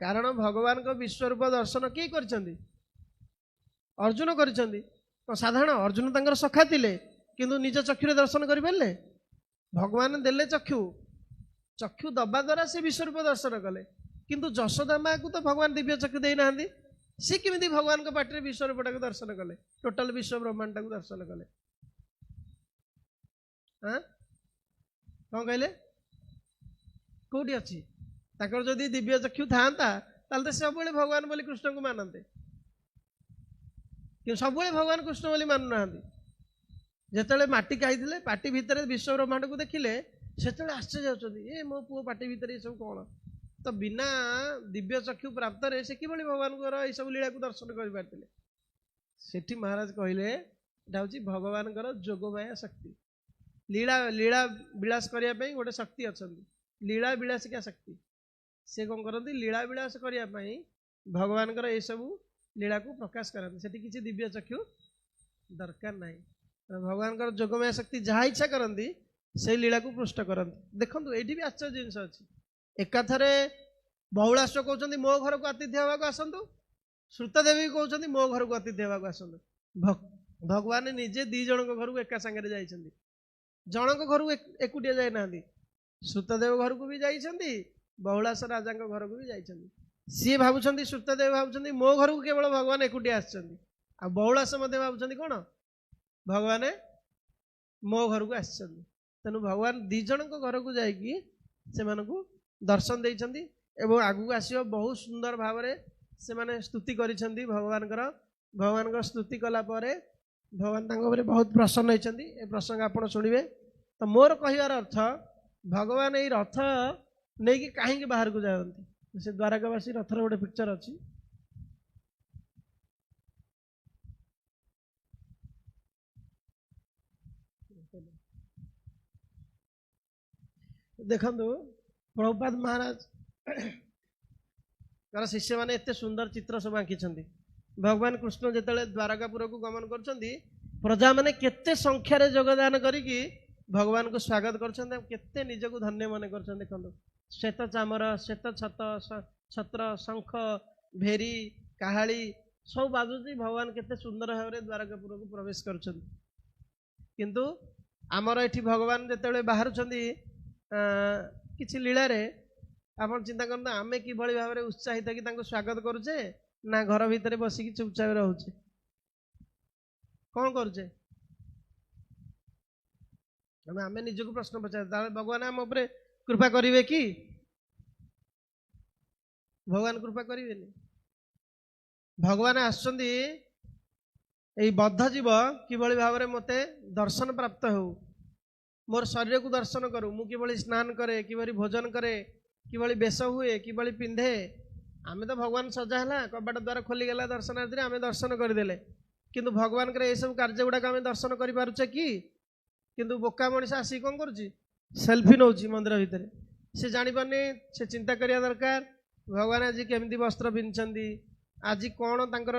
କାରଣ ଭଗବାନଙ୍କ ବିଶ୍ୱରୂପ ଦର୍ଶନ କିଏ କରିଛନ୍ତି? ଅର୍ଜୁନ କରିଛନ୍ତି। ସାଧାରଣ ଅର୍ଜୁନ ତାଙ୍କର ସଖା ଥିଲେ, କିନ୍ତୁ ନିଜ ଚକ୍ଷୁରେ ଦର୍ଶନ କରିପାରିଲେ? ଭଗବାନ ଦେଲେ ଚକ୍ଷୁ, ଚକ୍ଷୁ ଦବା ଦ୍ୱାରା ସେ ବିଶ୍ୱରୂପ ଦର୍ଶନ କଲେ। କିନ୍ତୁ ଯଶୋଦା ମାଆକୁ ତ ଭଗବାନ ଦିବ୍ୟ ଚକ୍ଷୁ ଦେଇନାହାନ୍ତି, ସେ କେମିତି ଭଗବାନଙ୍କ ପାଟିରେ ବିଶ୍ୱରୂପଟାକୁ ଦର୍ଶନ କଲେ, ଟୋଟାଲ ବିଶ୍ୱ ବ୍ରହ୍ମାଣ୍ଡଟାକୁ ଦର୍ଶନ କଲେ? କ'ଣ କହିଲେ? କୋଉଠି ଅଛି? ତାଙ୍କର ଯଦି ଦିବ୍ୟ ଚକ୍ଷୁ ଥାଆନ୍ତା ତାହେଲେ ତ ସବୁବେଳେ ଭଗବାନ ବୋଲି କୃଷ୍ଣଙ୍କୁ ମାନନ୍ତେ, କିନ୍ତୁ ସବୁବେଳେ ଭଗବାନ କୃଷ୍ଣ ବୋଲି ମାନୁନାହାନ୍ତି। ଯେତେବେଳେ ମାଟି ଖାଇଥିଲେ, ପାଟି ଭିତରେ ବିଶ୍ୱ ବ୍ରହ୍ମାଣ୍ଡକୁ ଦେଖିଲେ, ସେତେବେଳେ ଆଶ୍ଚର୍ଯ୍ୟ ହେଉଛନ୍ତି, ଏ ମୋ ପୁଅ ପାଟି ଭିତରେ ଏସବୁ କ'ଣ? ତ ବିନା ଦିବ୍ୟ ଚକ୍ଷୁ ପ୍ରାପ୍ତରେ ସେ କିଭଳି ଭଗବାନଙ୍କର ଏଇସବୁ ଲୀଳାକୁ ଦର୍ଶନ କରିପାରିଥିଲେ? ସେଠି ମହାରାଜ କହିଲେ ଏଇଟା ହେଉଛି ଭଗବାନଙ୍କର ଯୋଗମାୟା ଶକ୍ତି। ଲୀଳା ଲୀଳା ବିଳାସ କରିବା ପାଇଁ ଗୋଟେ ଶକ୍ତି ଅଛନ୍ତି, ଲୀଳା ବିଳାସିକା ଶକ୍ତି। ସେ କ'ଣ କରନ୍ତି? ଲୀଳା ବିଳାସ କରିବା ପାଇଁ ଭଗବାନଙ୍କର ଏସବୁ ଲୀଳାକୁ ପ୍ରକାଶ କରନ୍ତି। ସେଠି କିଛି ଦିବ୍ୟ ଚକ୍ଷୁ ଦରକାର ନାହିଁ। ଭଗବାନଙ୍କର ଯୋଗମାୟା ଶକ୍ତି ଯାହା ଇଚ୍ଛା କରନ୍ତି ସେଇ ଲୀଳାକୁ ପୃଷ୍ଠ କରନ୍ତି। ଦେଖନ୍ତୁ ଏଇଠି ବି ଆଶ୍ଚର୍ଯ୍ୟ ଜିନିଷ ଅଛି। ଏକାଥରେ ବହୁଳାଶ୍ୱର କହୁଛନ୍ତି ମୋ ଘରକୁ ଅତିଥି ହେବାକୁ ଆସନ୍ତୁ, ଶ୍ରୁତଦେବୀ କହୁଛନ୍ତି ମୋ ଘରକୁ ଅତିଥି ହେବାକୁ ଆସନ୍ତୁ। ଭଗବାନ ନିଜେ ଦି ଜଣଙ୍କ ଘରକୁ ଏକା ସାଙ୍ଗରେ ଯାଇଛନ୍ତି। ଜଣଙ୍କ ଘରକୁ ଏକୁଟିଆ ଯାଇନାହାନ୍ତି, ଶ୍ରୁତଦେବ ଘରକୁ ବି ଯାଇଛନ୍ତି, ବହୁଳାଶ୍ୱର ରାଜାଙ୍କ ଘରକୁ ବି ଯାଇଛନ୍ତି। ସିଏ ଭାବୁଛନ୍ତି, ଶ୍ରୁତଦେବ ଭାବୁଛନ୍ତି ମୋ ଘରକୁ କେବଳ ଭଗବାନ ଏକୁଟିଆ ଆସିଛନ୍ତି, ଆଉ ବହୁଳାଶ୍ୱର ମଧ୍ୟ ଭାବୁଛନ୍ତି କ'ଣ ଭଗବାନ ମୋ ଘରକୁ ଆସିଛନ୍ତି। ତେଣୁ ଭଗବାନ ଦି ଜଣଙ୍କ ଘରକୁ ଯାଇକି ସେମାନଙ୍କୁ ଦର୍ଶନ ଦେଇଛନ୍ତି ଏବଂ ଆଗକୁ ଆସିବ ବହୁତ ସୁନ୍ଦର ଭାବରେ ସେମାନେ ସ୍ତୁତି କରିଛନ୍ତି ଭଗବାନଙ୍କର। ଭଗବାନଙ୍କ ସ୍ତୁତି କଲା ପରେ ଭଗବାନ ତାଙ୍କ ଉପରେ ବହୁତ ପ୍ରସନ୍ନ ହେଇଛନ୍ତି। ଏ ପ୍ରସଙ୍ଗ ଆପଣ ଶୁଣିବେ। ତ ମୋର କହିବାର ଅର୍ଥ, ଭଗବାନ ଏଇ ରଥ ନେଇକି କାହିଁକି ବାହାରକୁ ଯାଆନ୍ତି? ସେ ଦ୍ୱାରକାବାସୀ ରଥର ଗୋଟେ ପିକ୍ଚର ଅଛି, ଦେଖନ୍ତୁ। ପ୍ରଭୁପାଦ ମହାରାଜ ଶିଷ୍ୟମାନେ ଏତେ ସୁନ୍ଦର ଚିତ୍ର ସବୁ ଆଙ୍କିଛନ୍ତି। ଭଗବାନ କୃଷ୍ଣ ଯେତେବେଳେ ଦ୍ୱାରକାପୁରକୁ ଗମନ କରୁଛନ୍ତି, ପ୍ରଜାମାନେ କେତେ ସଂଖ୍ୟାରେ ଯୋଗଦାନ କରିକି ଭଗବାନଙ୍କୁ ସ୍ୱାଗତ କରୁଛନ୍ତି, କେତେ ନିଜକୁ ଧନ୍ୟ ମନେ କରୁଛନ୍ତି। ଦେଖନ୍ତୁ, ଶ୍ଵେତ ଚାମର, ଶ୍ଵେତ ଛତ୍ର, ଶଙ୍ଖ, ଭେରୀ, କାହାଳି ସବୁ ବାଜୁଛି। ଭଗବାନ କେତେ ସୁନ୍ଦର ଭାବରେ ଦ୍ୱାରକାପୁରକୁ ପ୍ରବେଶ କରୁଛନ୍ତି। କିନ୍ତୁ ଆମର ଏଠି ଭଗବାନ ଯେତେବେଳେ ବାହାରୁଛନ୍ତି କିଛି ଲୀଳାରେ, ଆପଣ ଚିନ୍ତା କରନ୍ତୁ ଆମେ କିଭଳି ଭାବରେ ଉତ୍ସାହିତ କି ତାଙ୍କୁ ସ୍ୱାଗତ କରୁଛେ, ନା ଘର ଭିତରେ ବସିକି ଚୁପଚାପ ରହୁଛେ? କ'ଣ କରୁଛେ? ଆମେ ନିଜକୁ ପ୍ରଶ୍ନ ପଚାର, ତାହେଲେ ଭଗବାନ ଆମ ଉପରେ କୃପା କରିବେ କି? ଭଗବାନ କୃପା କରିବେନି। ଭଗବାନ ଆସୁଛନ୍ତି ଏଇ ବଦ୍ଧ ଜୀବ କିଭଳି ଭାବରେ ମୋତେ ଦର୍ଶନ ପ୍ରାପ୍ତ ହେଉ, ମୋର ଶରୀରକୁ ଦର୍ଶନ କରୁ, ମୁଁ କିଭଳି ସ୍ନାନ କରେ, କିଭଳି ଭୋଜନ କରେ, କିଭଳି ବେଶ ହୁଏ, କିଭଳି ପିନ୍ଧେ। ଆମେ ତ ଭଗବାନ ସଜା ହେଲା, କବାଟ ଦ୍ୱାର ଖୋଲିଗଲା ଦର୍ଶନାର୍ଥୀରେ, ଆମେ ଦର୍ଶନ କରିଦେଲେ। କିନ୍ତୁ ଭଗବାନଙ୍କର ଏସବୁ କାର୍ଯ୍ୟ ଗୁଡ଼ାକ ଆମେ ଦର୍ଶନ କରିପାରୁଛେ କି? କିନ୍ତୁ ବୋକା ମଣିଷ ଆସିକି କ'ଣ କରୁଛି? ସେଲ୍ଫି ନେଉଛି ମନ୍ଦିର ଭିତରେ। ସେ ଜାଣିପାରୁନି, ସେ ଚିନ୍ତା କରିବା ଦରକାର ଭଗବାନ ଆଜି କେମିତି ବସ୍ତ୍ର ପିନ୍ଧିଛନ୍ତି, ଆଜି କ'ଣ ତାଙ୍କର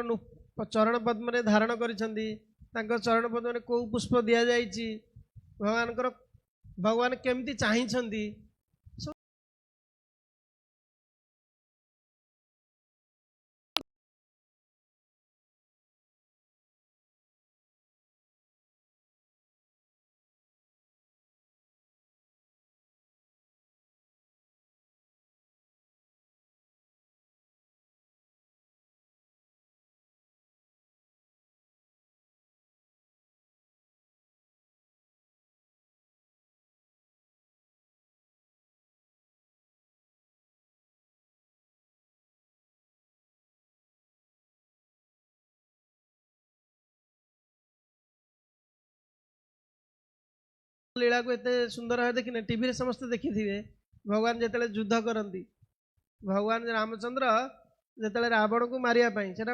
ଚରଣ ପଦ୍ମରେ ଧାରଣ କରିଛନ୍ତି, ତାଙ୍କ ଚରଣ ପଦ୍ମରେ କେଉଁ ପୁଷ୍ପ ଦିଆଯାଇଛି, ଭଗବାନ କେମିତି ଚାହିଁଛନ୍ତି। ଲୀଳାକୁ ଏତେ ସୁନ୍ଦର ଭାବେ ଦେଖିନେ, ଟିଭିରେ ସମସ୍ତେ ଦେଖିଥିବେ। ଭଗବାନ ଯେତେବେଳେ ଯୁଦ୍ଧ କରନ୍ତି, ଭଗବାନ ରାମଚନ୍ଦ୍ର ଯେତେବେଳେ ରାବଣକୁ ମାରିବା ପାଇଁ ସେଟା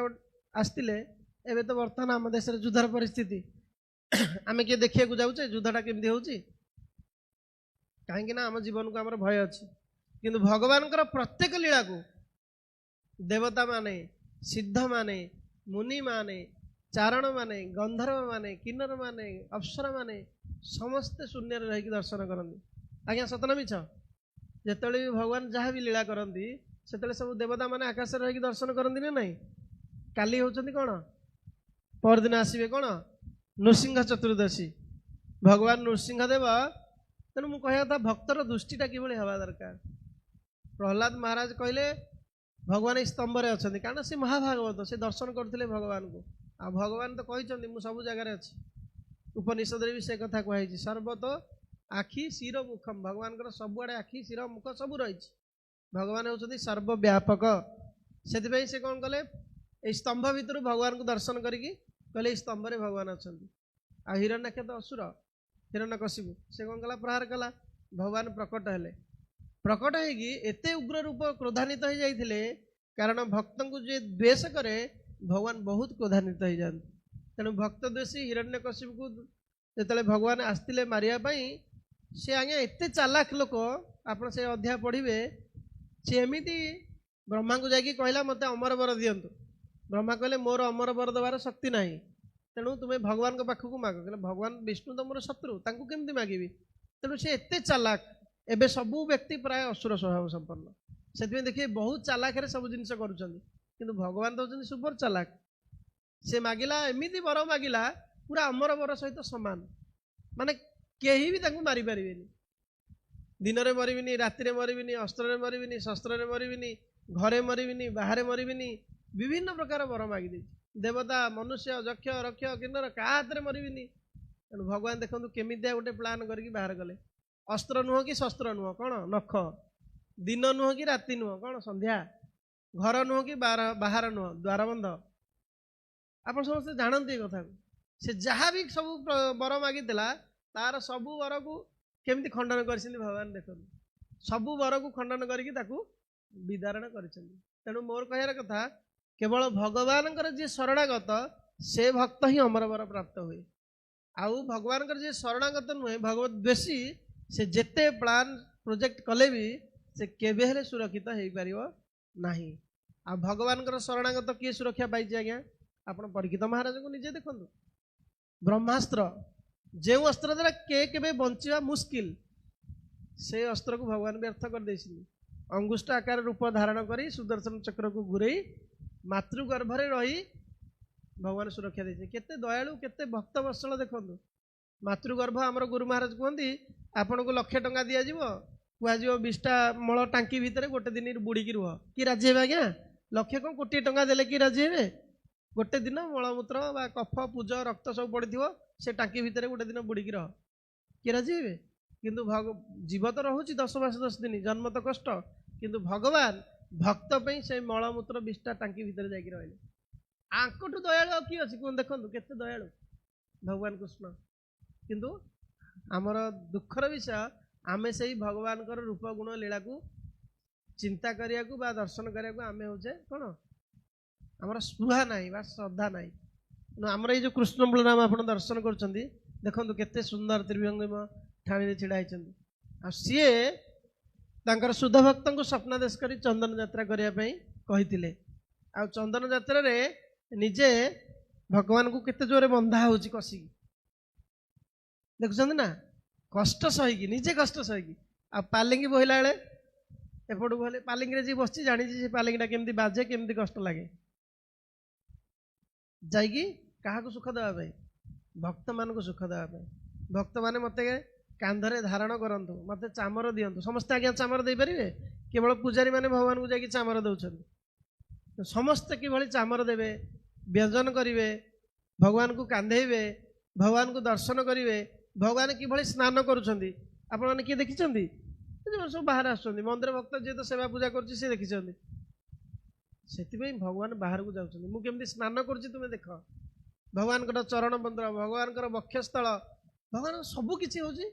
ଆସିଥିଲେ। ଏବେ ତ ବର୍ତ୍ତମାନ ଆମ ଦେଶରେ ଯୁଦ୍ଧର ପରିସ୍ଥିତି, ଆମେ କିଏ ଦେଖିବାକୁ ଯାଉଛେ ଯୁଦ୍ଧଟା କେମିତି ହେଉଛି? କାହିଁକି ନା ଆମ ଜୀବନକୁ ଆମର ଭୟ ଅଛି। କିନ୍ତୁ ଭଗବାନଙ୍କର ପ୍ରତ୍ୟେକ ଲୀଳାକୁ ଦେବତାମାନେ, ସିଦ୍ଧମାନେ, ମୁନିମାନେ, ଚାରଣମାନେ, ଗନ୍ଧର୍ବମାନେ, କିନ୍ନରମାନେ, ଅପ୍ସରାମାନେ ସମସ୍ତେ ଶୂନ୍ୟରେ ରହିକି ଦର୍ଶନ କରନ୍ତି। ଆଜ୍ଞା ସତ ନା ମିଛ? ଯେତେବେଳେ ବି ଭଗବାନ ଯାହା ବି ଲୀଳା କରନ୍ତି ସେତେବେଳେ ସବୁ ଦେବତା ମାନେ ଆକାଶରେ ରହିକି ଦର୍ଶନ କରନ୍ତି ନା ନାହିଁ? କାଲି ହେଉଛନ୍ତି କ'ଣ? ପରଦିନ ଆସିବେ କ'ଣ? ନୃସିଂହ ଚତୁର୍ଦ୍ଦଶୀ, ଭଗବାନ ନୃସିଂହ ଦେବ। ତେଣୁ ମୁଁ କହିବା କଥା ଭକ୍ତର ଦୃଷ୍ଟିଟା କିଭଳି ହେବା ଦରକାର। ପ୍ରହ୍ଲାଦ ମହାରାଜ କହିଲେ ଭଗବାନ ଏଇ ସ୍ତମ୍ଭରେ ଅଛନ୍ତି, କାରଣ ସେ ମହାଭାଗବତ, ସେ ଦର୍ଶନ କରୁଥିଲେ ଭଗବାନଙ୍କୁ। ଆଉ ଭଗବାନ ତ କହିଛନ୍ତି ମୁଁ ସବୁ ଜାଗାରେ ଅଛି। ଉପନିଷଦରେ ବି ସେ କଥା କୁହାଯାଇଛି, ସର୍ବତ ଆଖି ଶିର ମୁଖମ, ଭଗବାନଙ୍କର ସବୁଆଡ଼େ ଆଖି ଶିର ମୁଖ ସବୁ ରହିଛି। ଭଗବାନ ହେଉଛନ୍ତି ସର୍ବବ୍ୟାପକ। ସେଥିପାଇଁ ସେ କ'ଣ କଲେ, ଏଇ ସ୍ତମ୍ଭ ଭିତରୁ ଭଗବାନଙ୍କୁ ଦର୍ଶନ କରିକି କହିଲେ ଏଇ ସ୍ତମ୍ଭରେ ଭଗବାନ ଅଛନ୍ତି। ଆଉ ହିରଣ୍ୟାକ୍ଷ ତ ଅସୁର, ହିରଣ୍ୟକଶିପୁ, ସେ କ'ଣ କଲା, ପ୍ରହାର କଲା। ଭଗବାନ ପ୍ରକଟ ହେଲେ, ପ୍ରକଟ ହେଇକି ଏତେ ଉଗ୍ର ରୂପ କ୍ରୋଧାନ୍ୱିତ ହେଇଯାଇଥିଲେ, କାରଣ ଭକ୍ତଙ୍କୁ ଯିଏ ଦ୍ୱେଷ କରେ ଭଗବାନ ବହୁତ କ୍ରୋଧାନ୍ୱିତ ହେଇଯାଆନ୍ତି। ତେଣୁ ଭକ୍ତ ଦ୍ୱେଷୀ ହିରଣ୍ୟକଶିପୁକୁ ଯେତେବେଳେ ଭଗବାନ ଆସିଥିଲେ ମାରିବା ପାଇଁ, ସେ ଆଜ୍ଞା ଏତେ ଚାଲାକ ଲୋକ, ଆପଣ ସେ ଅଧ୍ୟାୟ ପଢ଼ିବେ, ସେ ଏମିତି ବ୍ରହ୍ମାଙ୍କୁ ଯାଇକି କହିଲା ମୋତେ ଅମର ବର ଦିଅନ୍ତୁ। ବ୍ରହ୍ମା କହିଲେ ମୋର ଅମର ବର ଦେବାର ଶକ୍ତି ନାହିଁ, ତେଣୁ ତୁମେ ଭଗବାନଙ୍କ ପାଖକୁ ମାଗ। କହିଲେ ଭଗବାନ ବିଷ୍ଣୁ ତ ମୋର ଶତ୍ରୁ, ତାଙ୍କୁ କେମିତି ମାଗିବି? ତେଣୁ ସେ ଏତେ ଚାଲାକ। ଏବେ ସବୁ ବ୍ୟକ୍ତି ପ୍ରାୟ ଅସୁର ସ୍ୱଭାବ ସମ୍ପନ୍ନ, ସେଥିପାଇଁ ଦେଖିବେ ବହୁତ ଚାଲାକରେ ସବୁ ଜିନିଷ କରୁଛନ୍ତି। କିନ୍ତୁ ଭଗବାନ ତ ହେଉଛନ୍ତି ସୁପର ଚାଲାକ। ସେ ମାଗିଲା, ଏମିତି ବର ମାଗିଲା ପୁରା ଅମର ବର ସହିତ ସମାନ, ମାନେ କେହି ବି ତାଙ୍କୁ ମାରିପାରିବେନି। ଦିନରେ ମରିବିନି, ରାତିରେ ମରିବିନି, ଅସ୍ତ୍ରରେ ମରିବିନି, ଶସ୍ତ୍ରରେ ମରିବିନି, ଘରେ ମରିବିନି, ବାହାରେ ମରିବିନି, ବିଭିନ୍ନ ପ୍ରକାର ବର ମାଗିଦେଇଛି। ଦେବତା, ମନୁଷ୍ୟ, ଯକ୍ଷ, ରକ୍ଷ, କିନ୍ନର, କାହା ହାତରେ ମରିବିନି। ତେଣୁ ଭଗବାନ ଦେଖନ୍ତୁ କେମିତିଆ ଗୋଟେ ପ୍ଲାନ୍ କରିକି ବାହାର କଲେ। ଅସ୍ତ୍ର ନୁହଁ କି ଶସ୍ତ୍ର ନୁହଁ, କ'ଣ ନଖ। ଦିନ ନୁହଁ କି ରାତି ନୁହଁ, କ'ଣ ସନ୍ଧ୍ୟା। ଘର ନୁହଁ କି ବାହାର ନୁହଁ, ଦ୍ୱାରବନ୍ଧ। ଆପଣ ସମସ୍ତେ ଜାଣନ୍ତି ଏ କଥାକୁ। ସେ ଯାହା ବି ସବୁ ବର ମାଗିଥିଲା ତାର ସବୁ ବରକୁ କେମିତି ଖଣ୍ଡନ କରିଛନ୍ତି ଭଗବାନ ଦେଖନ୍ତୁ। ସବୁ ବରକୁ ଖଣ୍ଡନ କରିକି ତାକୁ ବିଦାରଣ କରିଛନ୍ତି। ତେଣୁ ମୋର କହିବାର କଥା, କେବଳ ଭଗବାନଙ୍କର ଯିଏ ଶରଣାଗତ ସେ ଭକ୍ତ ହିଁ ଅମର ବର ପ୍ରାପ୍ତ ହୁଏ। ଆଉ ଭଗବାନଙ୍କର ଯିଏ ଶରଣାଗତ ନୁହେଁ, ଭଗବତ ଦ୍ୱେଷୀ, ସେ ଯେତେ ପ୍ଲାନ୍ ପ୍ରୋଜେକ୍ଟ କଲେ ବି ସେ କେବେ ହେଲେ ସୁରକ୍ଷିତ ହେଇପାରିବ ନାହିଁ। ଆଉ ଭଗବାନଙ୍କର ଶରଣାଗତ କିଏ ସୁରକ୍ଷା ପାଇଛି ଆଜ୍ଞା? ଆପଣ ପରୀକ୍ଷିତ ମହାରାଜଙ୍କୁ ନିଜେ ଦେଖନ୍ତୁ। ବ୍ରହ୍ମାସ୍ତ୍ର, ଯେଉଁ ଅସ୍ତ୍ର ଦ୍ୱାରା କେବେ ବଞ୍ଚିବା ମୁସ୍କିଲ, ସେ ଅସ୍ତ୍ରକୁ ଭଗବାନ ବ୍ୟର୍ଥ କରିଦେଇଛନ୍ତି। ଅଙ୍ଗୁଷ୍ଠ ଆକାର ରୂପ ଧାରଣ କରି ସୁଦର୍ଶନ ଚକ୍ରକୁ ଘୁରେଇ ମାତୃଗର୍ଭରେ ରହି ଭଗବାନ ସୁରକ୍ଷା ଦେଇଛନ୍ତି। କେତେ ଦୟାଳୁ, କେତେ ଭକ୍ତ ବତ୍ସଳ ଦେଖନ୍ତୁ। ମାତୃଗର୍ଭ, ଆମର ଗୁରୁ ମହାରାଜ କୁହନ୍ତି ଆପଣଙ୍କୁ 1,00,000 ଟଙ୍କା ଦିଆଯିବ, କୁହାଯିବ 20ଟା ମଳ ଟାଙ୍କି ଭିତରେ ଗୋଟେ ଦିନ ବୁଡ଼ିକି ରୁହ, କି ରାଜି ହେବେ ଆଜ୍ଞା? 1,00,000 କ'ଣ 1,00,000 ଟଙ୍କା ଦେଲେ କି ରାଜି ହେବେ? ଗୋଟେ ଦିନ ମଳମୂତ୍ର ବା କଫ ପୂଜ ରକ୍ତ ସବୁ ପଡ଼ିଥିବ, ସେ ଟାଙ୍କି ଭିତରେ ଗୋଟେ ଦିନ ବୁଡ଼ିକି ରହ, କିଏ ରାଜି ହେବେ? କିନ୍ତୁ ଜୀବ ତ ରହୁଛି 10 ମାସ 10 ଦିନ, ଜନ୍ମ ତ କଷ୍ଟ। କିନ୍ତୁ ଭଗବାନ ଭକ୍ତ ପାଇଁ ସେଇ ମଳମୂତ୍ର 20ଟା ଟାଙ୍କି ଭିତରେ ଯାଇକି ରହିଲେ। ଆଙ୍କଠୁ ଦୟାଳୁ ଆଉ କିଏ ଅଛି କୁହନ୍ତୁ? ଦେଖନ୍ତୁ କେତେ ଦୟାଳୁ ଭଗବାନ କୃଷ୍ଣ। କିନ୍ତୁ ଆମର ଦୁଃଖର ବିଷୟ, ଆମେ ସେଇ ଭଗବାନଙ୍କର ରୂପ ଗୁଣ ଲୀଳାକୁ ଚିନ୍ତା କରିବାକୁ ବା ଦର୍ଶନ କରିବାକୁ ଆମେ ହେଉଛେ କ'ଣ, ଆମର ସ୍ପୃହା ନାହିଁ ବା ଶ୍ରଦ୍ଧା ନାହିଁ। ଆମର ଏଇ ଯେଉଁ କୃଷ୍ଣ ବଳରାମ ଆପଣ ଦର୍ଶନ କରୁଛନ୍ତି, ଦେଖନ୍ତୁ କେତେ ସୁନ୍ଦର ତ୍ରିଭଙ୍ଗମ ଠାଣିରେ ଛିଡ଼ା ହେଇଛନ୍ତି। ଆଉ ସିଏ ତାଙ୍କର ଶୁଦ୍ଧ ଭକ୍ତଙ୍କୁ ସ୍ୱପ୍ନାଦେଶ କରି ଚନ୍ଦନ ଯାତ୍ରା କରିବା ପାଇଁ କହିଥିଲେ। ଆଉ ଚନ୍ଦନ ଯାତ୍ରାରେ ନିଜେ ଭଗବାନଙ୍କୁ କେତେ ଜୋରେ ବନ୍ଧା ହେଉଛି କଷିକି, ଦେଖୁଛନ୍ତି ନା, କଷ୍ଟ ସହିକି, ନିଜେ କଷ୍ଟ ସହିକି। ଆଉ ପାଲିଙ୍ଗି ବୋହିଲା ବେଳେ ଏପଟକୁ ହେଲେ, ପାଲିଙ୍ଗିରେ ଯିଏ ବସିଛି ଜାଣିଛି ସେ ପାଲିଙ୍ଗିଟା କେମିତି ବାଜେ, କେମିତି କଷ୍ଟ ଲାଗେ। ଯାଇକି କାହାକୁ ସୁଖ ଦେବା ପାଇଁ? ଭକ୍ତମାନଙ୍କୁ ସୁଖ ଦେବା ପାଇଁ। ଭକ୍ତମାନେ ମୋତେ କାନ୍ଧରେ ଧାରଣ କରନ୍ତୁ, ମୋତେ ଚାମର ଦିଅନ୍ତୁ। ସମସ୍ତେ ଆଜ୍ଞା ଚାମର ଦେଇପାରିବେ? କେବଳ ପୂଜାରୀ ମାନେ ଭଗବାନଙ୍କୁ ଯାଇକି ଚାମର ଦେଉଛନ୍ତି। ସମସ୍ତେ କିଭଳି ଚାମର ଦେବେ, ବ୍ୟଞ୍ଜନ କରିବେ, ଭଗବାନଙ୍କୁ କାନ୍ଧେଇବେ, ଭଗବାନଙ୍କୁ ଦର୍ଶନ କରିବେ, ଭଗବାନ କିଭଳି ସ୍ନାନ କରୁଛନ୍ତି ଆପଣମାନେ କିଏ ଦେଖିଛନ୍ତି? ସବୁ ବାହାରେ ଆସୁଛନ୍ତି, ମନ୍ଦିର ଭକ୍ତ ଯିଏ ତ ସେବା ପୂଜା କରୁଛି ସେ ଦେଖିଛନ୍ତି। ସେଥିପାଇଁ ଭଗବାନ ବାହାରକୁ ଯାଉଛନ୍ତି, ମୁଁ କେମିତି ସ୍ନାନ କରୁଛି ତୁମେ ଦେଖ। ଭଗବାନଙ୍କର ଚରଣ ମନ୍ଦିର, ଭଗବାନଙ୍କର ବକ୍ଷସ୍ଥଳ, ଭଗବାନ ସବୁ କିଛି ହେଉଛି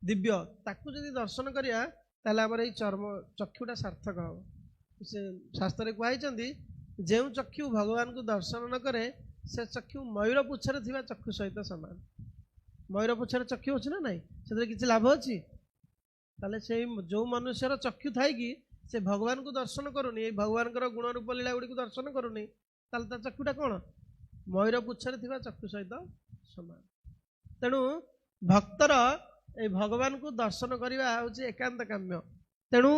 ଦିବ୍ୟ। ତାକୁ ଯଦି ଦର୍ଶନ କରିବା ତାହେଲେ ଆମର ଏଇ ଚକ୍ଷୁଟା ସାର୍ଥକ ହେବ। ସେ ଶାସ୍ତ୍ରରେ କୁହାଯାଇଛନ୍ତି, ଯେଉଁ ଚକ୍ଷୁ ଭଗବାନଙ୍କୁ ଦର୍ଶନ ନ କରେ ସେ ଚକ୍ଷୁ ମୟୂର ପୁଚ୍ଛରେ ଥିବା ଚକ୍ଷୁ ସହିତ ସମାନ। ମୟୂର ପୁଚ୍ଛରେ ଚକ୍ଷୁ ଅଛି ନା ନାହିଁ? ସେଥିରେ କିଛି ଲାଭ ଅଛି? ତାହେଲେ ସେଇ ଯେଉଁ ମନୁଷ୍ୟର ଚକ୍ଷୁ ଥାଇକି ସେ ଭଗବାନଙ୍କୁ ଦର୍ଶନ କରୁନି, ଏଇ ଭଗବାନଙ୍କର ଗୁଣ ରୂପ ଲୀଳା ଗୁଡ଼ିକୁ ଦର୍ଶନ କରୁନି, ତାହେଲେ ତା ଚକ୍ଷୁଟା କ'ଣ? ମୟୂର ପୁଚ୍ଛରେ ଥିବା ଚକ୍ଷୁ ସହିତ ସମାନ। ତେଣୁ भक्तर ए भगवान को दर्शन करवा हूँ एकांत काम्य। तेणु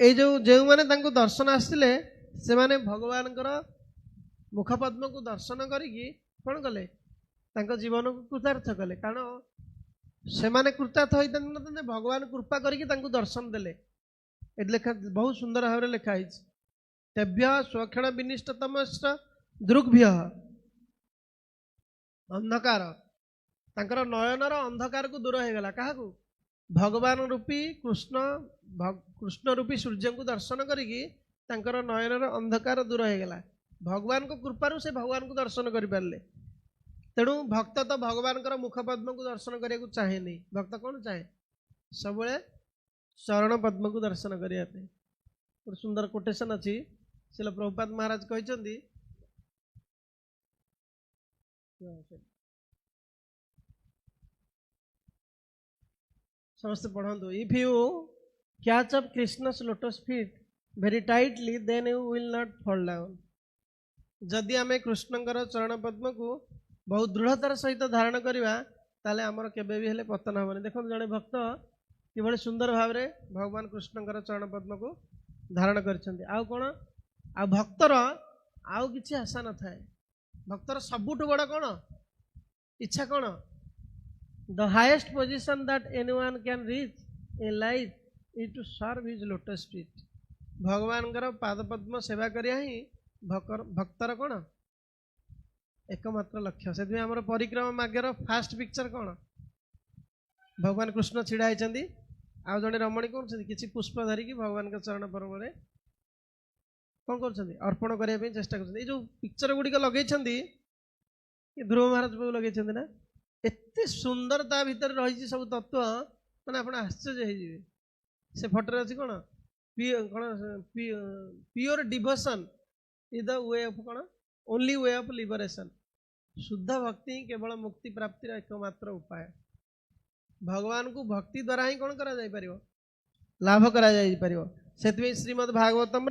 ये जो मैंने दर्शन आसते से माने भगवान मुखपद्म को दर्शन करिकी कौन कले जीवन को कृतार्थ कले। कारण से माने कृतार्थ होते भगवान कृपा करिकी दर्शन देले। लेखा बहुत सुंदर भाव लिखाई तेभ्य स्वक्षण विनिष्टतम दृग्भ्य अंधकार तांकर नयनर अंधकार को दूर हो गला। क्या भगवान रूपी कृष्ण रूपी सूर्य को दर्शन करिकी तांकर नयनर अंधकार दूर हो गला। भगवान को कृपारू से भगवान को दर्शन कर पारे। तेणु भक्त तो भगवान मुखपद्म को दर्शन करने को चाहे नहीं। भक्त कौन चाहे सब चरण पद्म को दर्शन करने। गोटे सुंदर कोटेशन अच्छी श्रील प्रभुपाद महाराज कहते समस्त पढ़ु if you catch up Krishna's lotus feet very tightly then you will not fall down. जदि आम कृष्णकर चरण पद्म को बहुत दृढ़तार सहित धारण करवा ताले आमर केबे भी हेले पतन हेनी। देखो जड़े भक्त कि सुंदर भाव में भगवान कृष्णकर चरण पद्म को धारण करछन्ति। आउ कौन आ भक्तर आउ किछि आशा न थाए। भक्तर सबुठ बड़ कौन इच्छा कौन the highest position that anyone can reach in life is to serve his lotus feet. भगवान पाद पद्म सेवा करिया ही भक्तर कौन एकमात्र लक्ष्य। से आम परिक्रमा मार्गर फास्ट पिक्चर कौन भगवान कृष्ण छिड़ा होती आउ जड़े रमणी कौन किसी पुष्प धरिकी भगवान के चरण पर्व में कौन कर अर्पण करने चेष्टा कर। जो पिक्चर गुड़िक लगे ध्रुव महाराज प्रभु लगे ना एत सुंदर ता भीतर रही सब तत्व मैंने आप आश्चर्य हो। से फटोरे अच्छी कौन pure devotion is the way of कौन ओनली वे ऑफ लिबरेशन। शुद्ध भक्ति ही केवल मुक्ति प्राप्तिर एकमात्र उपाय। भगवान को भक्ति द्वारा ही कौन करा जाई परियो लाभ करा जाई परियो। सेतवे श्रीमद् भागवतम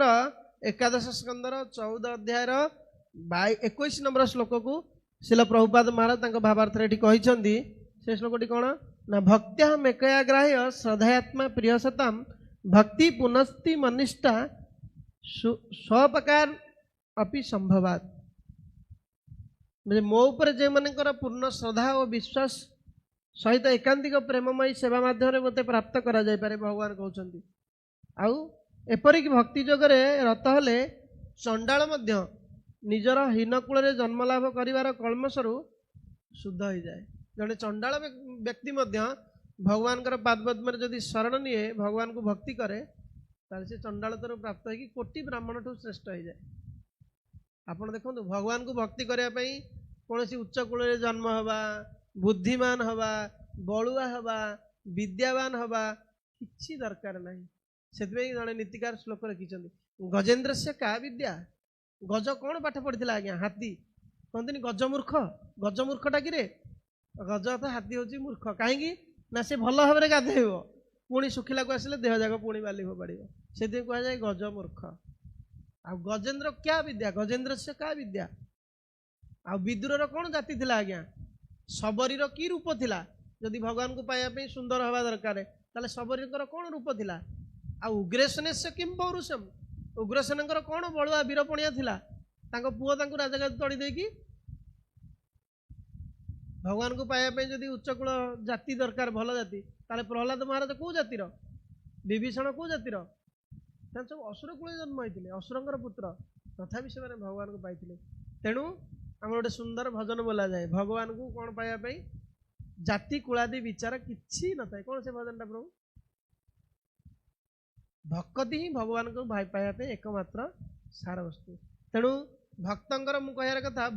एकादश स्कंदर 14 अध्याय 21 नंबर श्लोक को श्रील प्रभुपाद महाराज भावार्थ कहते। से श्लोकटी कौन ना भक्त्या मेकया ग्राह्य श्रद्धात्मा प्रियसताम भक्ति पुनस्ति मनिष्ठा स्वपकार अपि संभवात। मो उपर जे मनकर पूर्ण श्रद्धा और विश्वास सहित एकांतिक प्रेममयी सेवा माध्यम मते प्राप्त करा जाय पारे भगवान कहउछन्ति। आउ एपरिक भक्ति जोगरे रत हेले चंडाल मध्य निजर हीनकूल रे जन्म लाभ करिवार कल्मशरु शुद्ध हो जाए। जड़े चंडाल व्यक्ति मध्य भगवान पादपद्म जदि शरण निए भगवान को भक्ति करे ताले से चंडालतर प्राप्त होगी कोटि ब्राह्मण ठू श्रेष्ठ हो जाए। आपण देखो भगवान को भक्ति करने कौन उच्च कूल जन्म हवा बुद्धिमान हवा बलुआ हवा विद्यावान हवा किसी दरकार नहीं। से जड़े नीतिकार श्लोक रखिंट गजेन्द्र से का विद्या गज कौन पाठ पढ़ी आज्ञा हाथी कहते गजमूर्ख गजमूर्खटा कि गज तो हाथी हूँ मूर्ख कहीं ना से भल भाव में गाधेब पुणी शुखिला को आसिले देह जाक पुणी बाली फोपाड़ से कहुए गजमूर्ख। आ गजेन्द्र क्या विद्या गजेन्द्र से का विद्या आ विदुर कौन जाति थिला आज्ञा सबरीर की रूप थिला जदि भगवान को पाइबा सुंदर हवा दरकार ताले सबरीर कौन रूप थिला आ उग्रसेन से किम पौरुषम उग्रसेन कौन बलुआ वीरपणिया थिला तांको पुओ तांको राजगादी तड़ी देकी भगवान को पाइबा जदि उच्चकूल जाति दरकार भल जाति ताले प्रहलाद महाराज कौ जातिर विभीषण कौ जातिर सब असुर कूल जन्म होते असुरंगर पुत्र तथापि से भगवान को पाई। तेणु आम गोटे सुंदर भजन बोला जाए भगवान को कौन पाइबा जाति कुलादि विचार किसी न था। कौन से भजन प्रभु भक्ति ही भगवान को भाई पाइबा एकमात्र सार वस्तु। तेणु भक्तर मु कह कथा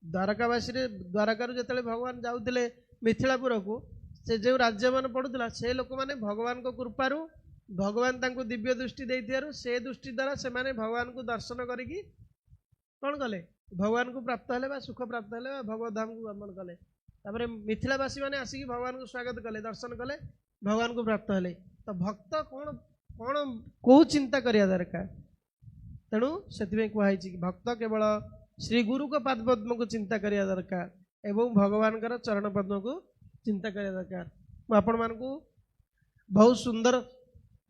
द्वारकावासी द्वारकार जो भगवान जाऊे मिथिलापुर को से जो राज्य मान पड़ूला से लोक मैंने भगवान को कृपारू भगवान तांको दिव्य दृष्टि देथियारु से दृष्टि द्वारा से माने भगवान को दर्शन करिकी कौन कले भगवान को प्राप्त हेले सुख प्राप्त हेले भगवत धाम को गमन कले। तापर मिथिलावासी माने आसिकी भगवान को स्वागत कले दर्शन कले भगवान को प्राप्त हेले। तो भक्त कौन कौन कौ चिंता करिया दरकार। तेणु से कहुई भक्त केवल श्री गुरु को पाद पद्म को चिंता करिया दरकार एवं भगवान चरण पद्म को चिंता करिया दरकार मु आपण मानकु बहुत सुंदर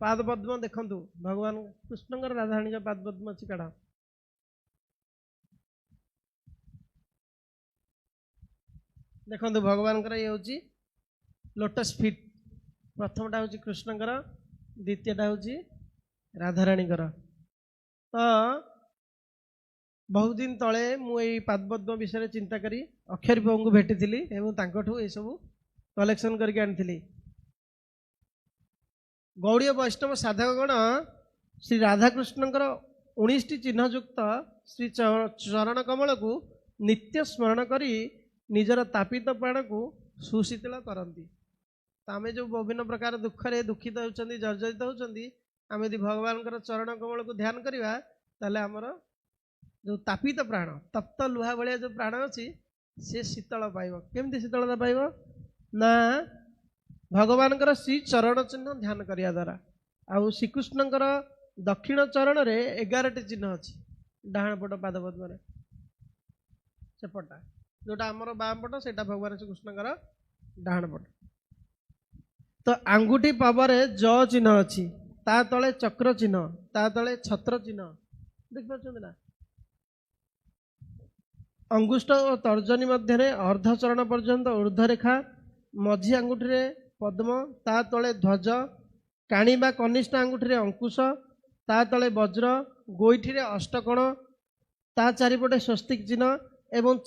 पाद पद्म देखंतु भगवान कृष्णकर राधाराणी का पाद पद्म अछि काढा देखंतु भगवान ये होची लोटस फीट प्रथमटा होची कृष्णकर द्वितीयटा होची राधाराणीकर तो बहुत दिन तले मुझे पादपद्म विषय चिंता करी अक्षरी प्रभु को भेटी ये सब कलेक्शन करके आनी गौड़ीय वैष्णव साधकगण श्री राधाकृष्णकर 19 चिन्हयुक्त श्री चरण कमल को नित्य स्मरण करी निजर तापित प्राण को सुशीतल करती आम जो विभिन्न प्रकार दुखरे दुखित होती जर्जरित होती आम यदि भगवान चरण कमल को ध्यान करवा ताले आमर जो तापित प्राण तप्त लुहा भाया जो प्राण अच्छी सी शीतल पाइब केमती शीतलता पाइब ना भगवान श्री चरण चिन्ह ध्यान करिया द्वारा आउ श्रीकृष्णकर दक्षिण चरण रे 11टी चिन्ह अच्छी डाहाण पट पाद पद्म सेपटा जोटा आमर बाम पट से भगवान श्रीकृष्णकर डाहाण पट तो आंगुठी पवरे ज चिन्ह अच्छी ता तले चक्र चिन्ह ता तले छत्र चिन्ह देख पार्छन्ति ना अंगुष्ठ और तर्जनी मध्य अर्धचरण पर्यंत ऊर्ध्वरेखा मझी आंगुठी पद्म ता तले ध्वज काणी बा कनिष्ठ आंगुठी अंकुश ता तले वज्र गोईठी अष्टकोण ता चारिपटे स्वस्तिक चिन्ह एवं